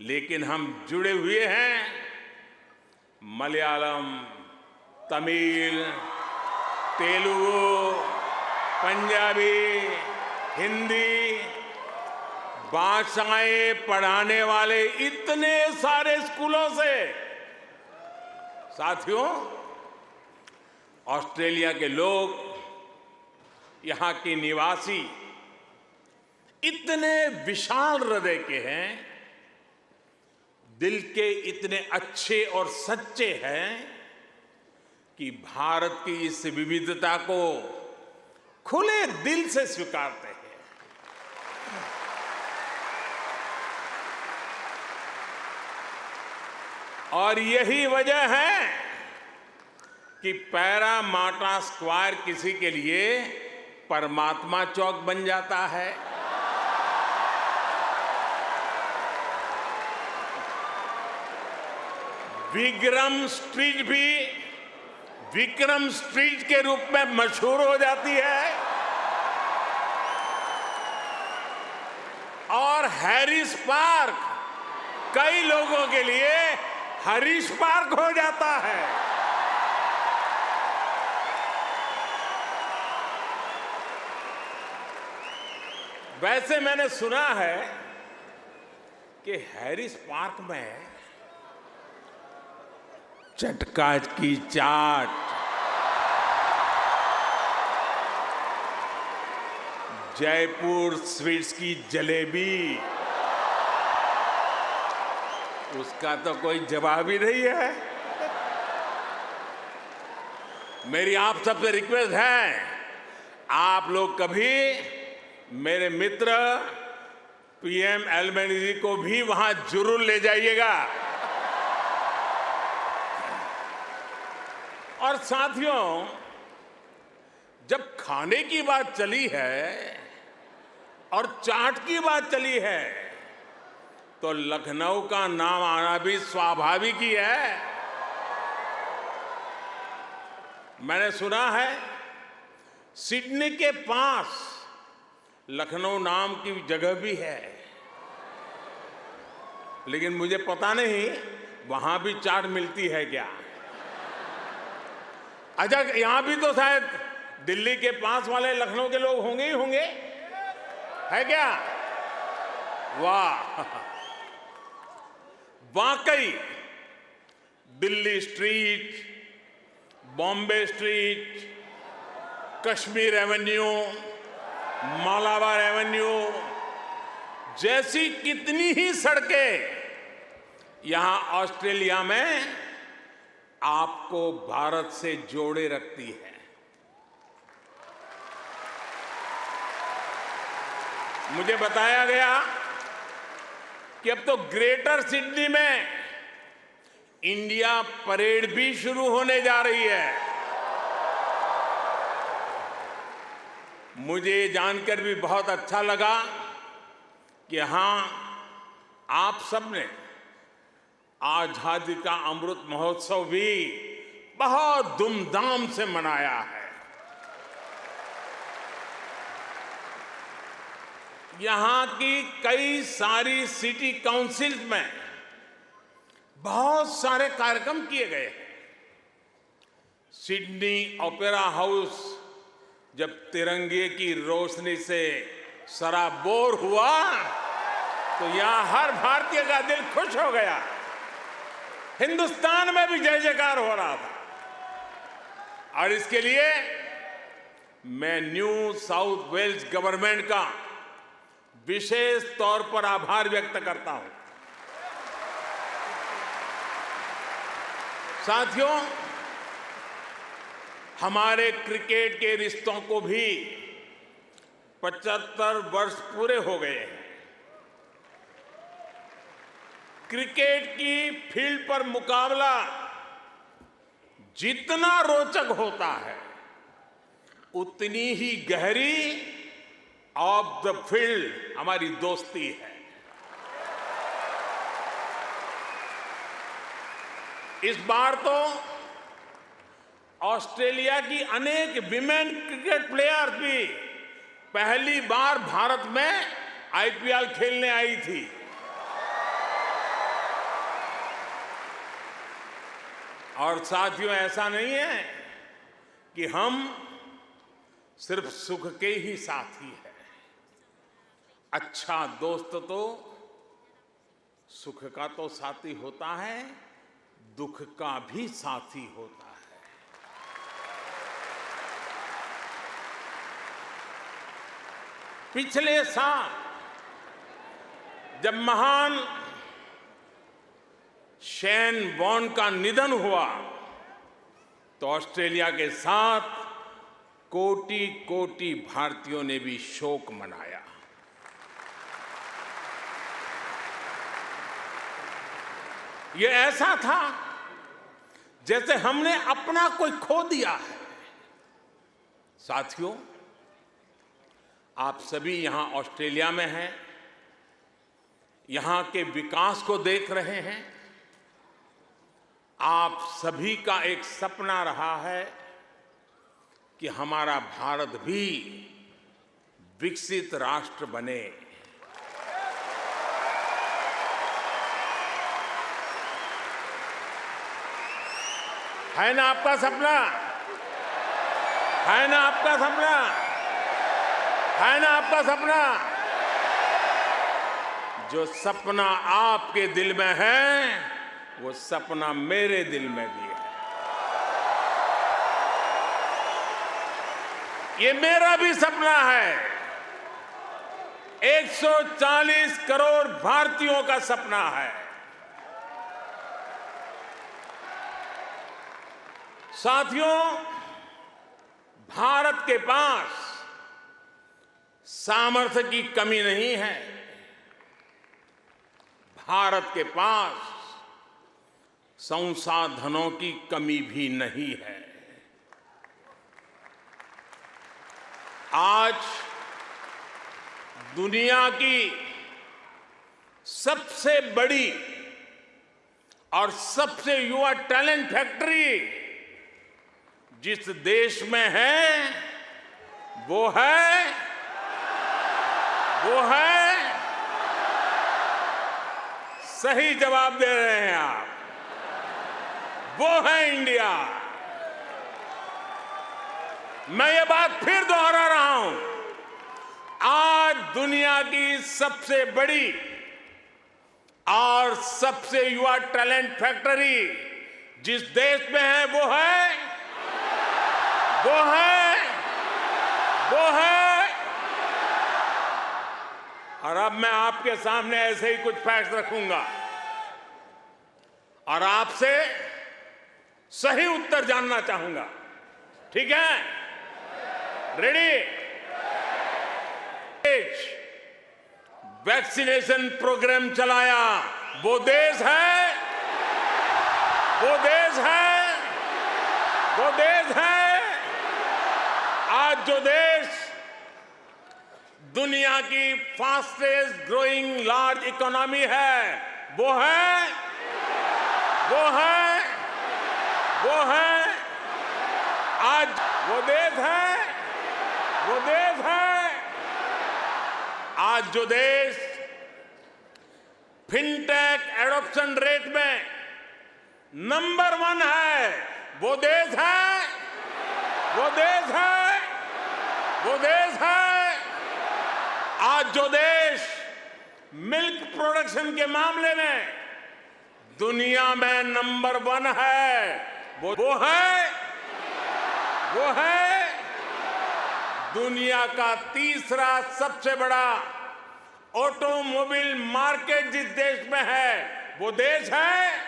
लेकिन हम जुड़े हुए हैं मलयालम, तमिल, तेलुगु, पंजाबी, हिंदी भाषाएं पढ़ाने वाले इतने सारे स्कूलों से। साथियों, ऑस्ट्रेलिया के लोग, यहाँ के निवासी इतने विशाल हृदय के हैं, दिल के इतने अच्छे और सच्चे हैं कि भारत की इस विविधता को खुले दिल से स्वीकारते हैं। और यही वजह है कि पैरामाटा स्क्वायर किसी के लिए परमात्मा चौक बन जाता है। विक्रम स्ट्रीट भी विक्रम स्ट्रीट के रूप में मशहूर हो जाती है, और हैरिस पार्क कई लोगों के लिए हरीश पार्क हो जाता है। वैसे मैंने सुना है कि हैरिस पार्क में चटका की चाट, जयपुर स्वीट्स की जलेबी, उसका तो कोई जवाब ही नहीं है। मेरी आप सबसे रिक्वेस्ट है, आप लोग कभी मेरे मित्र पीएम एल्बनीज़ी को भी वहां जरूर ले जाइएगा। और साथियों, जब खाने की बात चली है और चाट की बात चली है, तो लखनऊ का नाम आना भी स्वाभाविक ही है। मैंने सुना है सिडनी के पास लखनऊ नाम की जगह भी है, लेकिन मुझे पता नहीं वहां भी चाट मिलती है क्या। अच्छा, यहां भी तो शायद दिल्ली के पास वाले लखनऊ के लोग होंगे ही होंगे, है क्या? वाह, वाकई Delhi street, Bombay street, Kashmir Avenue, Malabar Avenue जैसी कितनी ही सड़कें यहां ऑस्ट्रेलिया में आपको भारत से जोड़े रखती है। मुझे बताया गया कि अब तो ग्रेटर सिडनी में इंडिया परेड भी शुरू होने जा रही है। मुझे जानकर भी बहुत अच्छा लगा कि हाँ, आप सबने आजादी का अमृत महोत्सव भी बहुत धूमधाम से मनाया है। यहां की कई सारी सिटी काउंसिल्स में बहुत सारे कार्यक्रम किए गए हैं। सिडनी ओपेरा हाउस जब तिरंगे की रोशनी से सराबोर हुआ तो यहां हर भारतीय का दिल खुश हो गया। हिंदुस्तान में भी जय जयकार हो रहा था। और इसके लिए मैं न्यू साउथ वेल्स गवर्नमेंट का विशेष तौर पर आभार व्यक्त करता हूं। साथियों, हमारे क्रिकेट के रिश्तों को भी 75 वर्ष पूरे हो गए हैं। क्रिकेट की फील्ड पर मुकाबला जितना रोचक होता है, उतनी ही गहरी ऑफ द फील्ड हमारी दोस्ती है। इस बार तो ऑस्ट्रेलिया की अनेक विमेन क्रिकेट प्लेयर्स भी पहली बार भारत में आईपीएल खेलने आई थी। और साथियों, ऐसा नहीं है कि हम सिर्फ सुख के ही साथी हैं। अच्छा दोस्त तो सुख का तो साथी होता है, दुख का भी साथी होता है। पिछले साल जब महान शेन वॉर्न का निधन हुआ तो ऑस्ट्रेलिया के साथ कोटि कोटि भारतीयों ने भी शोक मनाया। ये ऐसा था जैसे हमने अपना कोई खो दिया है। साथियों, आप सभी यहां ऑस्ट्रेलिया में हैं, यहां के विकास को देख रहे हैं। आप सभी का एक सपना रहा है कि हमारा भारत भी विकसित राष्ट्र बने। है ना आपका सपना? है ना आपका सपना? है ना आपका सपना? जो सपना आपके दिल में है, वो सपना मेरे दिल में भी है। ये मेरा भी सपना है। 140 करोड़ भारतीयों का सपना है। साथियों, भारत के पास सामर्थ्य की कमी नहीं है। भारत के पास संसाधनों की कमी भी नहीं है। आज दुनिया की सबसे बड़ी और सबसे युवा टैलेंट फैक्ट्री जिस देश में है, वो है सही जवाब दे रहे हैं आप, वो है इंडिया। मैं ये बात फिर दोहरा रहा हूं। आज दुनिया की सबसे बड़ी और सबसे युवा टैलेंट फैक्ट्री जिस देश में है, वो है और अब मैं आपके सामने ऐसे ही कुछ फैक्ट रखूंगा और आपसे सही उत्तर जानना चाहूंगा। ठीक है? रेडी? वैक्सीनेशन प्रोग्राम चलाया, वो देश है आज जो देश दुनिया की फास्टेस्ट ग्रोइंग लार्ज इकोनॉमी है, वो है आज वो देश है आज जो देश फिनटेक एडॉप्शन रेट में नंबर 1 है, वो देश है आज जो देश मिल्क प्रोडक्शन के मामले में दुनिया में नंबर 1 है, वो वो है दुनिया का तीसरा सबसे बड़ा ऑटोमोबाइल मार्केट जिस देश में है, वो देश है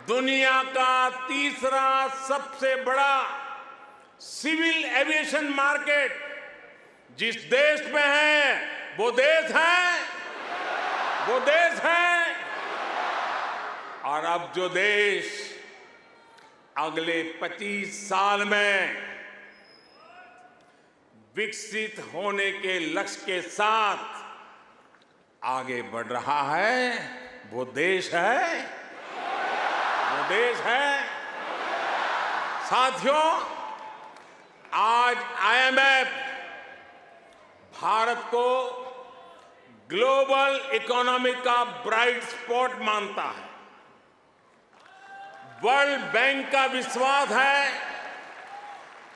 दुनिया का तीसरा सबसे बड़ा सिविल एविएशन मार्केट जिस देश में है, वो देश है। और अब जो देश अगले 25 साल में विकसित होने के लक्ष्य के साथ आगे बढ़ रहा है, वो देश है। साथियों, आज IMF भारत को ग्लोबल इकोनॉमी का ब्राइट स्पॉट मानता है। वर्ल्ड बैंक का विश्वास है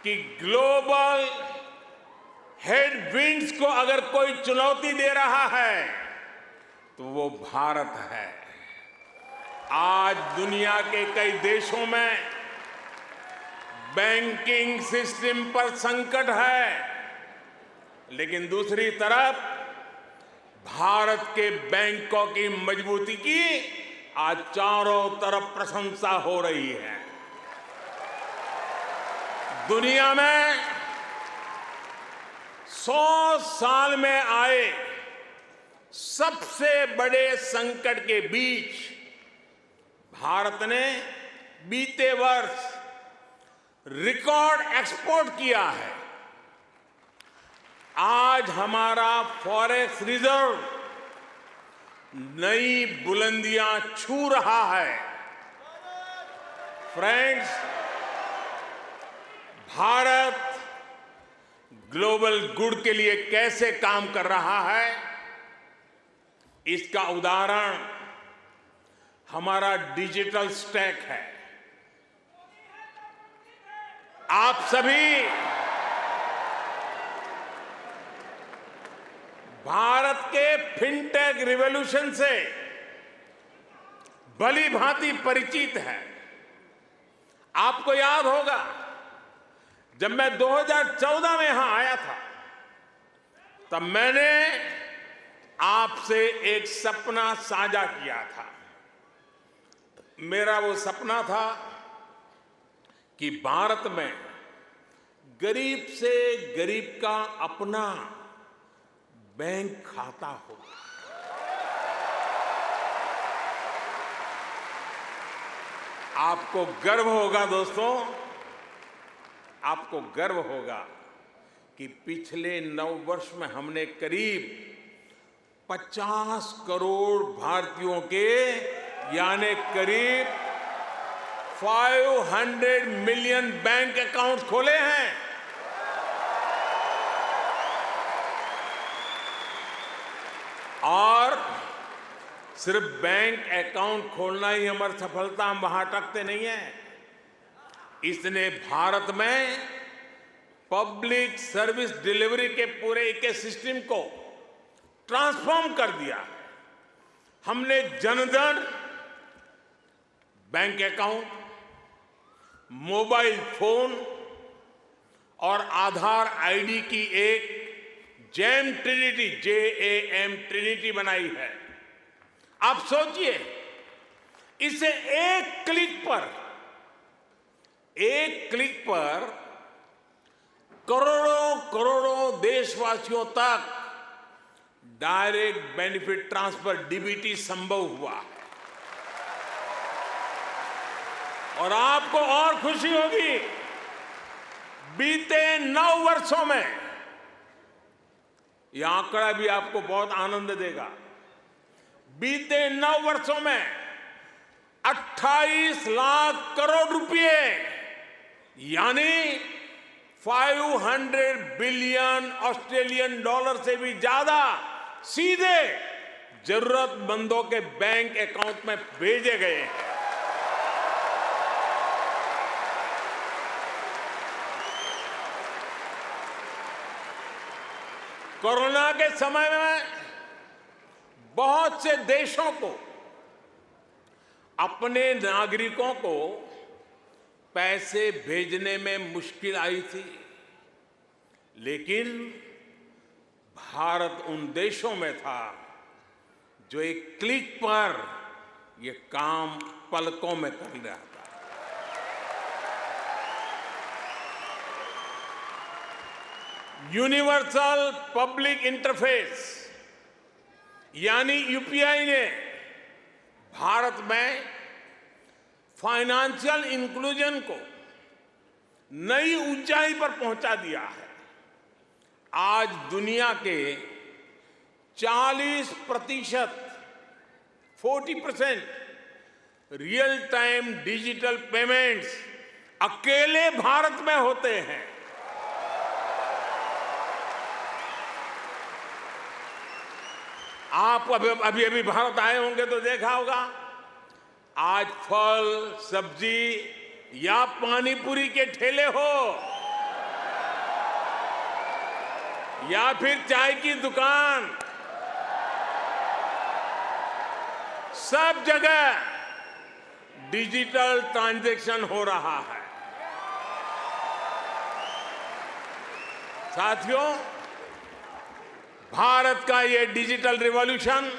कि ग्लोबल हेडविंड्स को अगर कोई चुनौती दे रहा है तो वो भारत है। आज दुनिया के कई देशों में बैंकिंग सिस्टम पर संकट है, लेकिन दूसरी तरफ भारत के बैंकों की मजबूती की आज चारों तरफ प्रशंसा हो रही है। दुनिया में 100 साल में आए सबसे बड़े संकट के बीच भारत ने बीते वर्ष रिकॉर्ड एक्सपोर्ट किया है। आज हमारा फॉरेक्स रिजर्व नई बुलंदियां छू रहा है। फ्रेंड्स, भारत ग्लोबल गुड के लिए कैसे काम कर रहा है, इसका उदाहरण हमारा डिजिटल स्टैक है। आप सभी भारत के फिनटेक रिवॉल्यूशन से भली भांति परिचित है। आपको याद होगा, जब मैं 2014 में यहां आया था, तब मैंने आपसे एक सपना साझा किया था। मेरा वो सपना था कि भारत में गरीब से गरीब का अपना बैंक खाता हो। आपको गर्व होगा दोस्तों, आपको गर्व होगा कि पिछले 9 वर्ष में हमने करीब 50 करोड़ भारतीयों के यानी करीब 500 मिलियन बैंक अकाउंट खोले हैं। और सिर्फ बैंक अकाउंट खोलना ही हमारी सफलता, हम वहां अटकते नहीं हैं। इसने भारत में पब्लिक सर्विस डिलीवरी के पूरे इकोसिस्टम को ट्रांसफॉर्म कर दिया। हमने Jan Dhan bank account, mobile phone और आधार आईडी की एक जैम ट्रिनिटी, JAM ट्रिनिटी बनाई है। आप सोचिए, इसे एक क्लिक पर करोड़ों देशवासियों तक डायरेक्ट बेनिफिट ट्रांसफर DBT संभव हुआ है। और आपको और खुशी होगी, बीते 9 वर्षों में, यह आंकड़ा भी आपको बहुत आनंद देगा, बीते 9 वर्षों में 28 लाख करोड़ रुपए यानी 500 बिलियन ऑस्ट्रेलियन डॉलर से भी ज्यादा सीधे जरूरतमंदों के बैंक अकाउंट में भेजे गए हैं। कोरोना के समय में बहुत से देशों को अपने नागरिकों को पैसे भेजने में मुश्किल आई थी, लेकिन भारत उन देशों में था जो एक क्लिक पर ये काम पलकों में कर रहा था। यूनिवर्सल पब्लिक इंटरफेस यानी यूपीआई ने भारत में फाइनेंशियल इंक्लूजन को नई ऊंचाई पर पहुंचा दिया है। आज दुनिया के 40% रियल टाइम डिजिटल पेमेंट्स अकेले भारत में होते हैं। आप अभी भारत आए होंगे तो देखा होगा, आज फल सब्जी या पानी पूरी के ठेले हो या फिर चाय की दुकान, सब जगह डिजिटल ट्रांजैक्शन हो रहा है। साथियों, भारत का ये डिजिटल रिवॉल्यूशन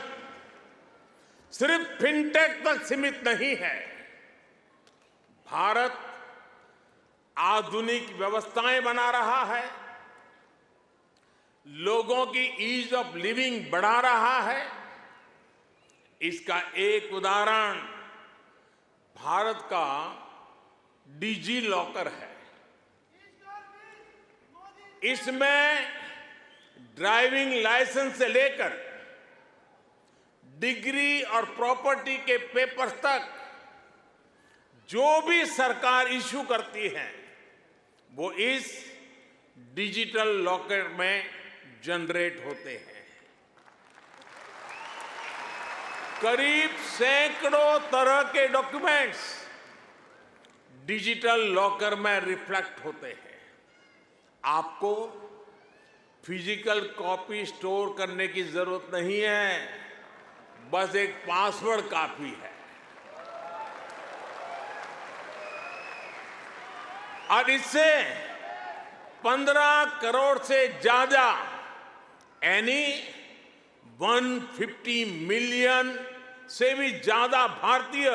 सिर्फ फिनटेक तक सीमित नहीं है। भारत आधुनिक व्यवस्थाएं बना रहा है, लोगों की ईज ऑफ लिविंग बढ़ा रहा है। इसका एक उदाहरण भारत का डिजी लॉकर है। इसमें ड्राइविंग लाइसेंस से लेकर डिग्री और प्रॉपर्टी के पेपर्स तक जो भी सरकार इश्यू करती है वो इस डिजिटल लॉकर में जनरेट होते हैं। करीब सैकड़ों तरह के डॉक्यूमेंट्स डिजिटल लॉकर में रिफ्लेक्ट होते हैं। आपको फिजिकल कॉपी स्टोर करने की जरूरत नहीं है, बस एक पासवर्ड काफी है। और इससे 15 करोड़ से ज्यादा यानी 150 मिलियन से भी ज्यादा भारतीय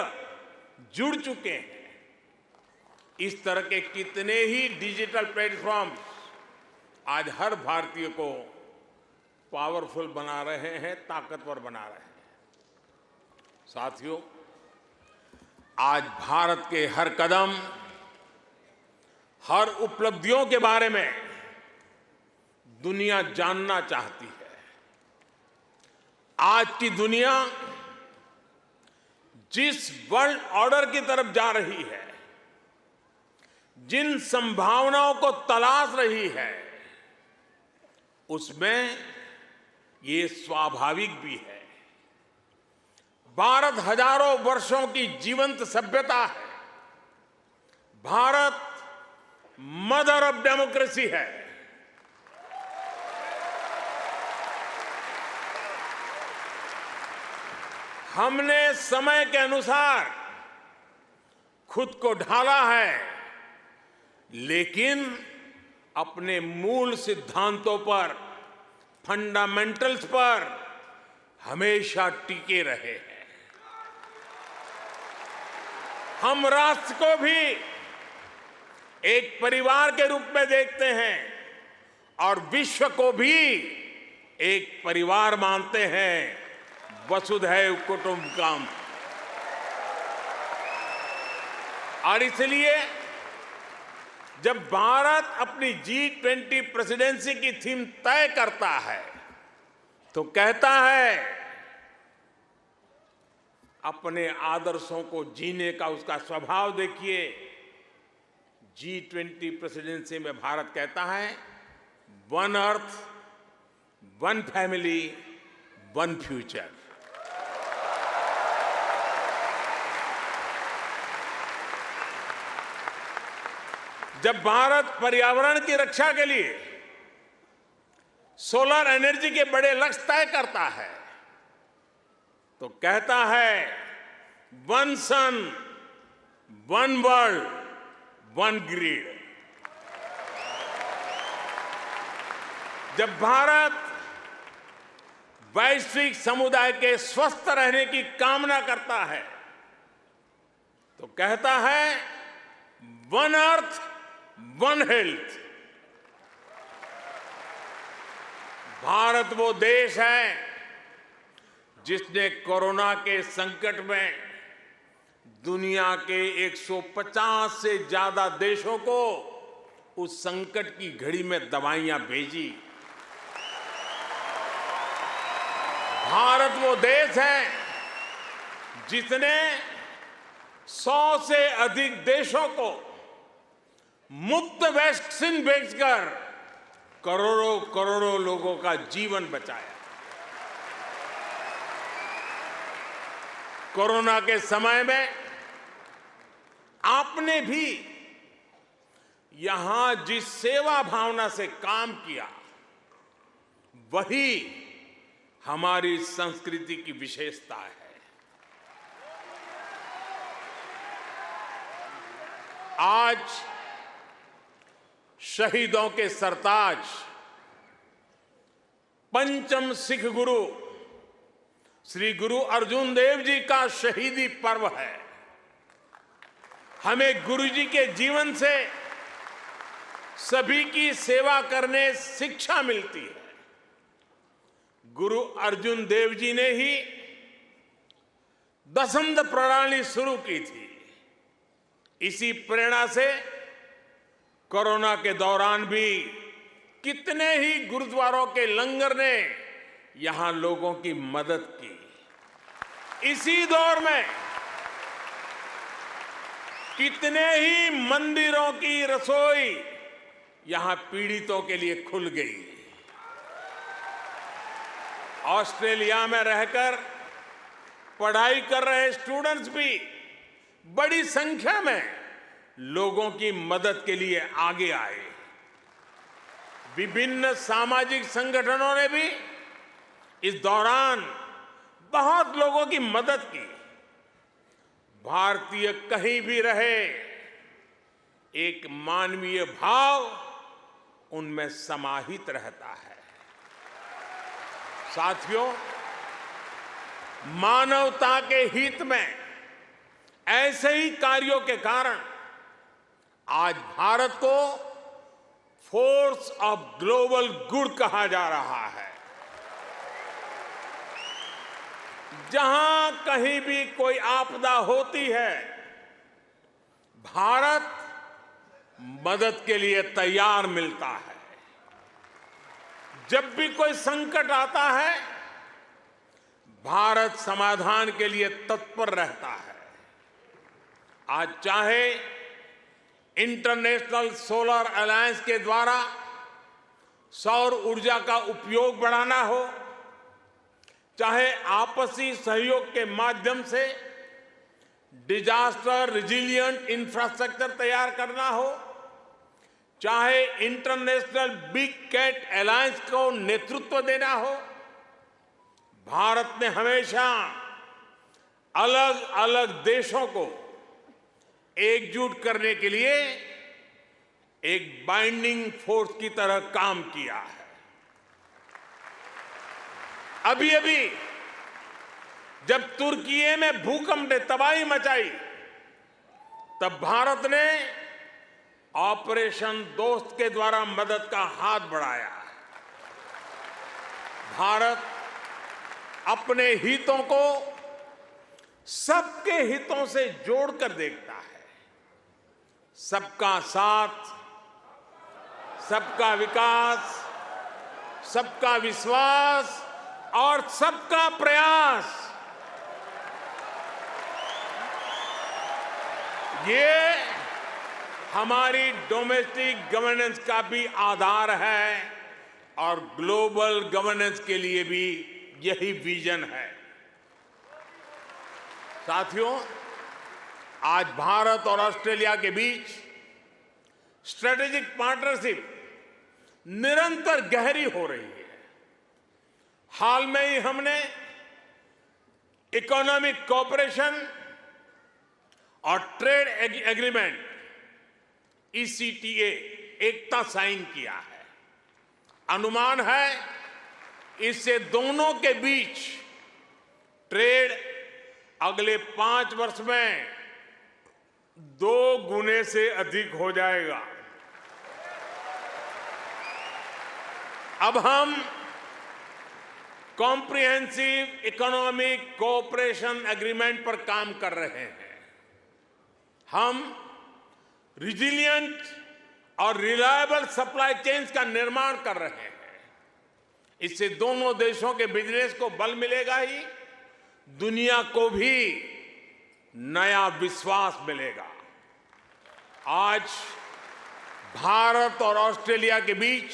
जुड़ चुके हैं। इस तरह के कितने ही डिजिटल प्लेटफॉर्म आज हर भारतीय को पावरफुल बना रहे हैं, ताकतवर बना रहे हैं। साथियों, आज भारत के हर कदम, हर उपलब्धियों के बारे में दुनिया जानना चाहती है। आज की दुनिया जिस वर्ल्ड ऑर्डर की तरफ जा रही है, जिन संभावनाओं को तलाश रही है, उसमें ये स्वाभाविक भी है। भारत हजारों वर्षों की जीवंत सभ्यता है। भारत मदर ऑफ डेमोक्रेसी है। हमने समय के अनुसार खुद को ढाला है, लेकिन अपने मूल सिद्धांतों पर, फंडामेंटल्स पर हमेशा टिके रहे हैं। हम राष्ट्र को भी एक परिवार के रूप में देखते हैं और विश्व को भी एक परिवार मानते हैं। वसुधैव कुटुंबकम। और इसलिए जब भारत अपनी G20 प्रेसिडेंसी की थीम तय करता है तो कहता है अपने आदर्शों को जीने का उसका स्वभाव देखिए। G20 प्रेसिडेंसी में भारत कहता है one earth, one family, one future. जब भारत पर्यावरण की रक्षा के लिए सोलर एनर्जी के बड़े लक्ष्य तय करता है तो कहता है वन सन, वन वर्ल्ड, वन ग्रिड। जब भारत वैश्विक समुदाय के स्वस्थ रहने की कामना करता है तो कहता है one earth one health. Bharat वो देश है जिसने कोरोना के संकट में दुनिया के 150 से ज्यादा देशों को उस संकट की घड़ी में दवाइयां भेजी। भारत वो देश है जिसने 100 से अधिक देशों को मुफ्त वैक्सीन भेजकर करोड़ों करोड़ों लोगों का जीवन बचाया। कोरोना के समय में आपने भी यहां जिस सेवा भावना से काम किया वही हमारी संस्कृति की विशेषता है। आज शहीदों के सरताज पंचम सिख गुरु श्री गुरु अर्जुन देव जी का शहीदी पर्व है। हमें गुरु जी के जीवन से सभी की सेवा करने शिक्षा मिलती है। गुरु अर्जुन देव जी ने ही दसंध प्रणाली शुरू की थी। इसी प्रेरणा से कोरोना के दौरान भी कितने ही गुरुद्वारों के लंगर ने यहां लोगों की मदद की। इसी दौर में कितने ही मंदिरों की रसोई यहां पीड़ितों के लिए खुल गई। ऑस्ट्रेलिया में रहकर पढ़ाई कर रहे स्टूडेंट्स भी बड़ी संख्या में लोगों की मदद के लिए आगे आए। विभिन्न सामाजिक संगठनों ने भी इस दौरान बहुत लोगों की मदद की। भारतीय कहीं भी रहे, एक मानवीय भाव उनमें समाहित रहता है। साथियों, मानवता के हित में ऐसे ही कार्यों के कारण आज भारत को फोर्स ऑफ ग्लोबल गुड कहा जा रहा है। जहां कहीं भी कोई आपदा होती है, भारत मदद के लिए तैयार मिलता है। जब भी कोई संकट आता है, भारत समाधान के लिए तत्पर रहता है। आज चाहे इंटरनेशनल सोलर अलायंस के द्वारा सौर ऊर्जा का उपयोग बढ़ाना हो, चाहे आपसी सहयोग के माध्यम से डिजास्टर रिजिलिएंट इंफ्रास्ट्रक्चर तैयार करना हो, चाहे इंटरनेशनल बिग कैट अलायंस को नेतृत्व देना हो, भारत ने हमेशा अलग अलग देशों को एकजुट करने के लिए एक बाइंडिंग फोर्स की तरह काम किया है। अभी अभी जब तुर्की में भूकंप ने तबाही मचाई, तब भारत ने ऑपरेशन दोस्त के द्वारा मदद का हाथ बढ़ाया। भारत अपने हितों को सबके हितों से जोड़कर देखता है। सबका साथ, सबका विकास, सबका विश्वास और सबका प्रयास, ये हमारी डोमेस्टिक गवर्नेंस का भी आधार है और ग्लोबल गवर्नेंस के लिए भी यही विजन है। साथियों, आज भारत और ऑस्ट्रेलिया के बीच स्ट्रेटेजिक पार्टनरशिप निरंतर गहरी हो रही है। हाल में ही हमने इकोनॉमिक कोऑपरेशन और ट्रेड एग्रीमेंट ECTA एकता साइन किया है। अनुमान है इससे दोनों के बीच ट्रेड अगले 5 वर्ष में 2 गुने से अधिक हो जाएगा। अब हम कॉम्प्रिहेंसिव इकोनॉमिक कोऑपरेशन एग्रीमेंट पर काम कर रहे हैं। हम रिजिलिएंट और रिलायबल सप्लाई चेन्स का निर्माण कर रहे हैं। इससे दोनों देशों के बिजनेस को बल मिलेगा ही, दुनिया को भी नया विश्वास मिलेगा। आज भारत और ऑस्ट्रेलिया के बीच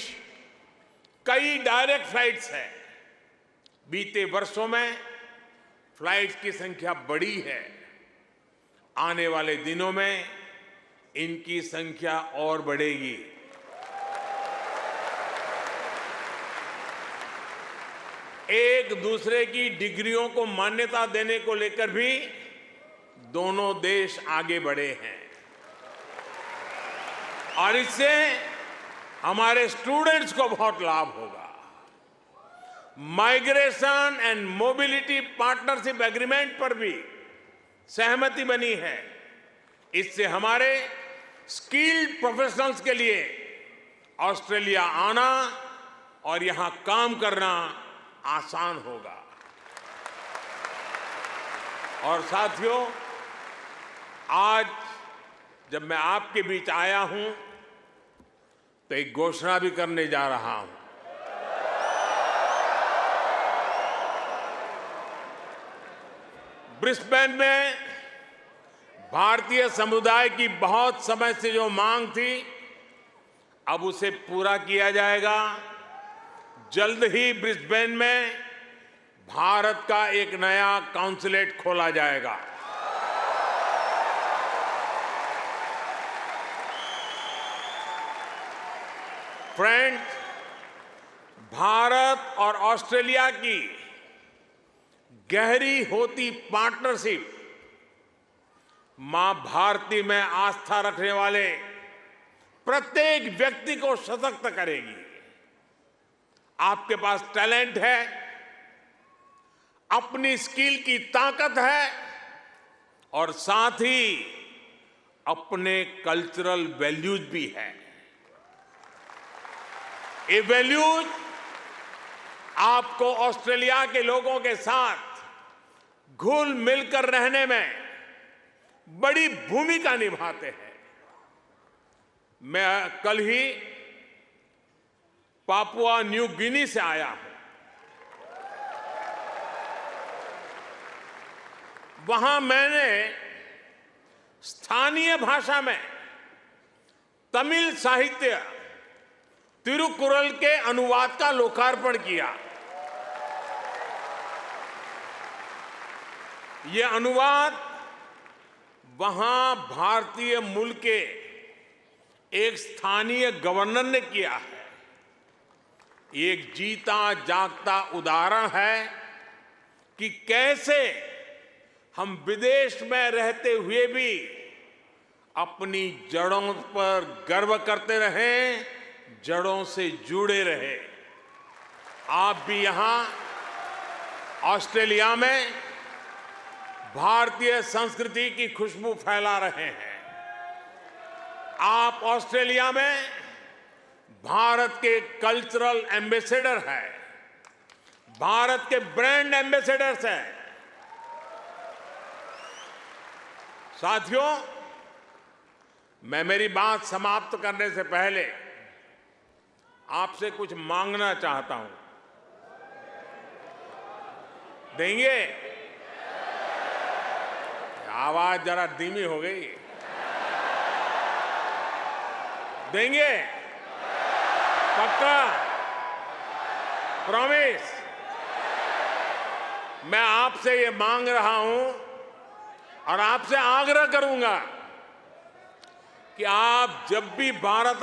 कई डायरेक्ट फ्लाइट्स हैं। बीते वर्षों में फ्लाइट्स की संख्या बढ़ी है। आने वाले दिनों में इनकी संख्या और बढ़ेगी। एक दूसरे की डिग्रियों को मान्यता देने को लेकर भी दोनों देश आगे बढ़े हैं और इससे हमारे स्टूडेंट्स को बहुत लाभ होगा। Migration and mobility partnership agreement पर भी सहमति बनी है। इससे हमारे स्किल्ड प्रोफेशनल्स के लिए ऑस्ट्रेलिया आना और यहां काम करना आसान होगा। और साथियों, आज जब मैं आपके बीच आया हूं तो एक घोषणा भी करने जा रहा हूं। ब्रिस्बेन में भारतीय समुदाय की बहुत समय से जो मांग थी, अब उसे पूरा किया जाएगा। जल्द ही ब्रिस्बेन में भारत का एक नया काउंसलेट खोला जाएगा। फ्रेंड, भारत और ऑस्ट्रेलिया की गहरी होती पार्टनरशिप मां भारती में आस्था रखने वाले प्रत्येक व्यक्ति को सशक्त करेगी। आपके पास टैलेंट है, अपनी स्किल की ताकत है और साथ ही अपने कल्चरल वैल्यूज भी है। ये वैल्यूज आपको ऑस्ट्रेलिया के लोगों के साथ घुल मिलकर रहने में बड़ी भूमिका निभाते हैं। मैं कल ही पापुआ न्यू गिनी से आया हूं। वहां मैंने स्थानीय भाषा में तमिल साहित्य तिरुकुरल के अनुवाद का लोकार्पण किया। ये अनुवाद वहां भारतीय मूल के एक स्थानीय गवर्नर ने किया है। एक जीता जागता उदाहरण है कि कैसे हम विदेश में रहते हुए भी अपनी जड़ों पर गर्व करते रहें, जड़ों से जुड़े रहे। आप भी यहां ऑस्ट्रेलिया में भारतीय संस्कृति की खुशबू फैला रहे हैं। आप ऑस्ट्रेलिया में भारत के कल्चरल एम्बेसडर हैं, भारत के ब्रांड एम्बेसडर्स हैं। साथियों, मैं मेरी बात समाप्त करने से पहले आपसे कुछ मांगना चाहता हूं। देंगे? आवाज जरा धीमी हो गई। देंगे? पक्का? प्रॉमिस? मैं आपसे ये मांग रहा हूं और आपसे आग्रह करूंगा कि आप जब भी भारत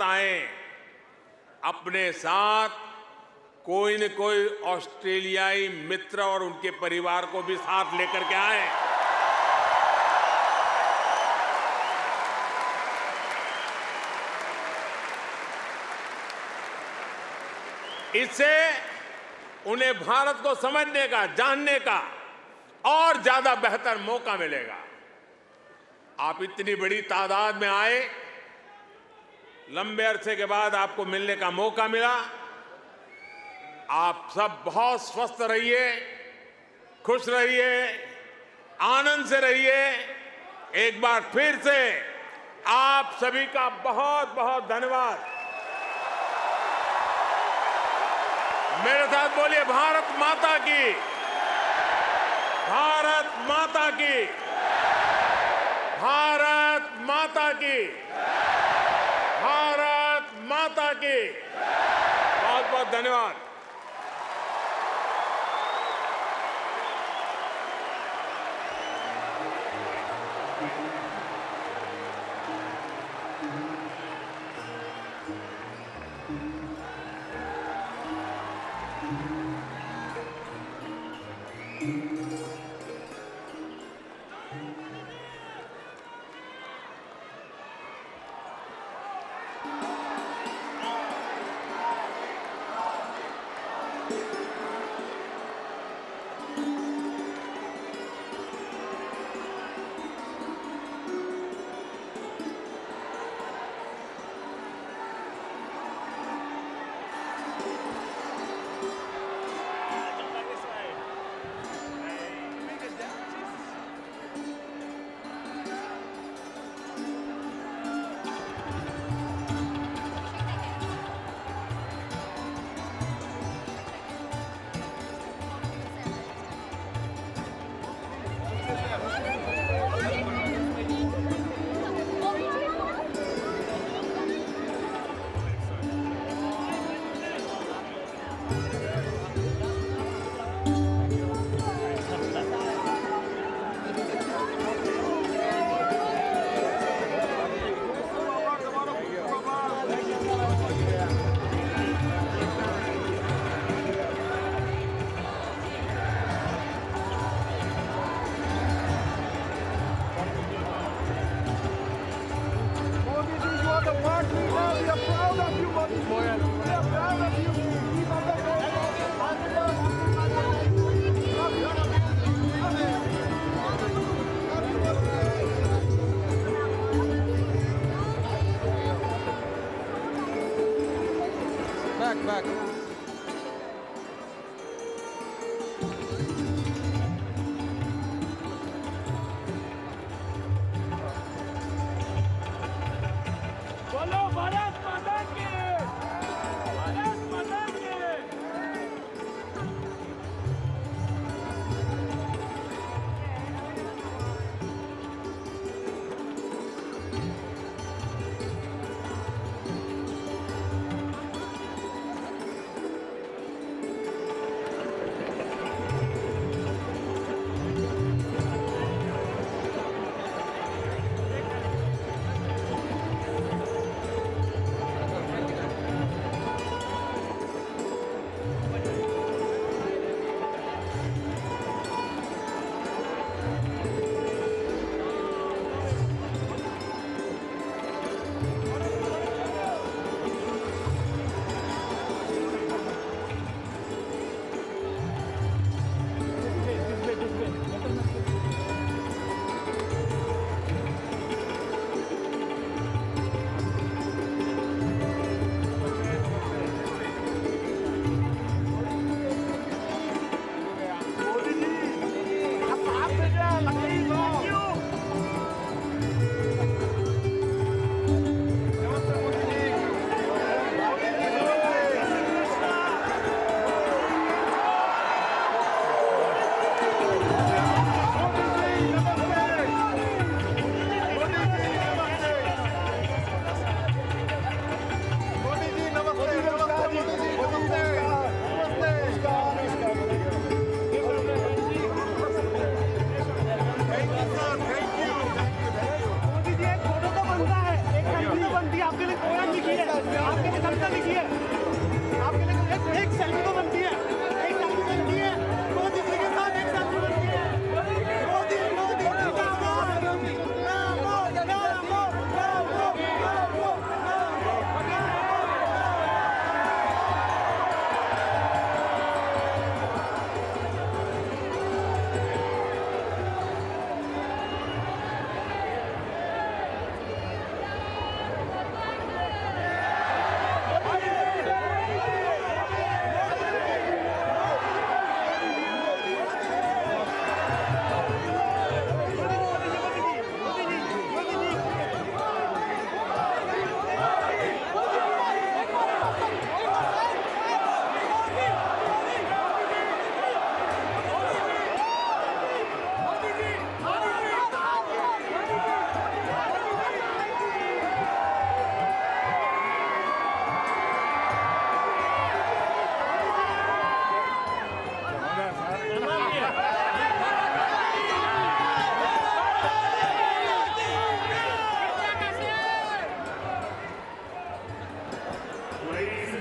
आए, अपने साथ कोई न कोई ऑस्ट्रेलियाई मित्र और उनके परिवार को भी साथ लेकर के आए। इससे उन्हें भारत को समझने का, जानने का और ज्यादा बेहतर मौका मिलेगा। आप इतनी बड़ी तादाद में आए, लंबे अरसे के बाद आपको मिलने का मौका मिला। आप सब बहुत स्वस्थ रहिए, खुश रहिए, आनंद से रहिए। एक बार फिर से आप सभी का बहुत बहुत धन्यवाद। मेरे साथ बोलिए, भारत माता की, भारत माता की, भारत माता की, भारत माता की। बहुत बहुत धन्यवाद।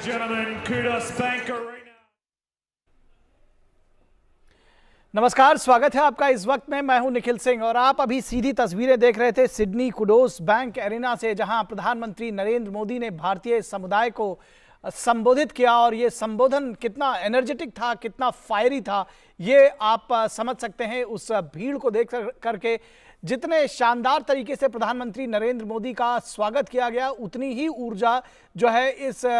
gentlemen, Kudos Bank Arena. नमस्कार, स्वागत है आपका इस वक्त में। मैं हूं निखिल सिंह और आप अभी सीधी तस्वीरें देख रहे थे सिडनी कुडोस बैंक एरिना से, जहां प्रधानमंत्री नरेंद्र मोदी ने भारतीय समुदाय को संबोधित किया। और ये संबोधन कितना एनर्जेटिक था, कितना फायरी था, ये आप समझ सकते हैं उस भीड़ को देख करके। जितने शानदार तरीके से प्रधानमंत्री नरेंद्र मोदी का स्वागत किया गया, उतनी ही ऊर्जा जो है इस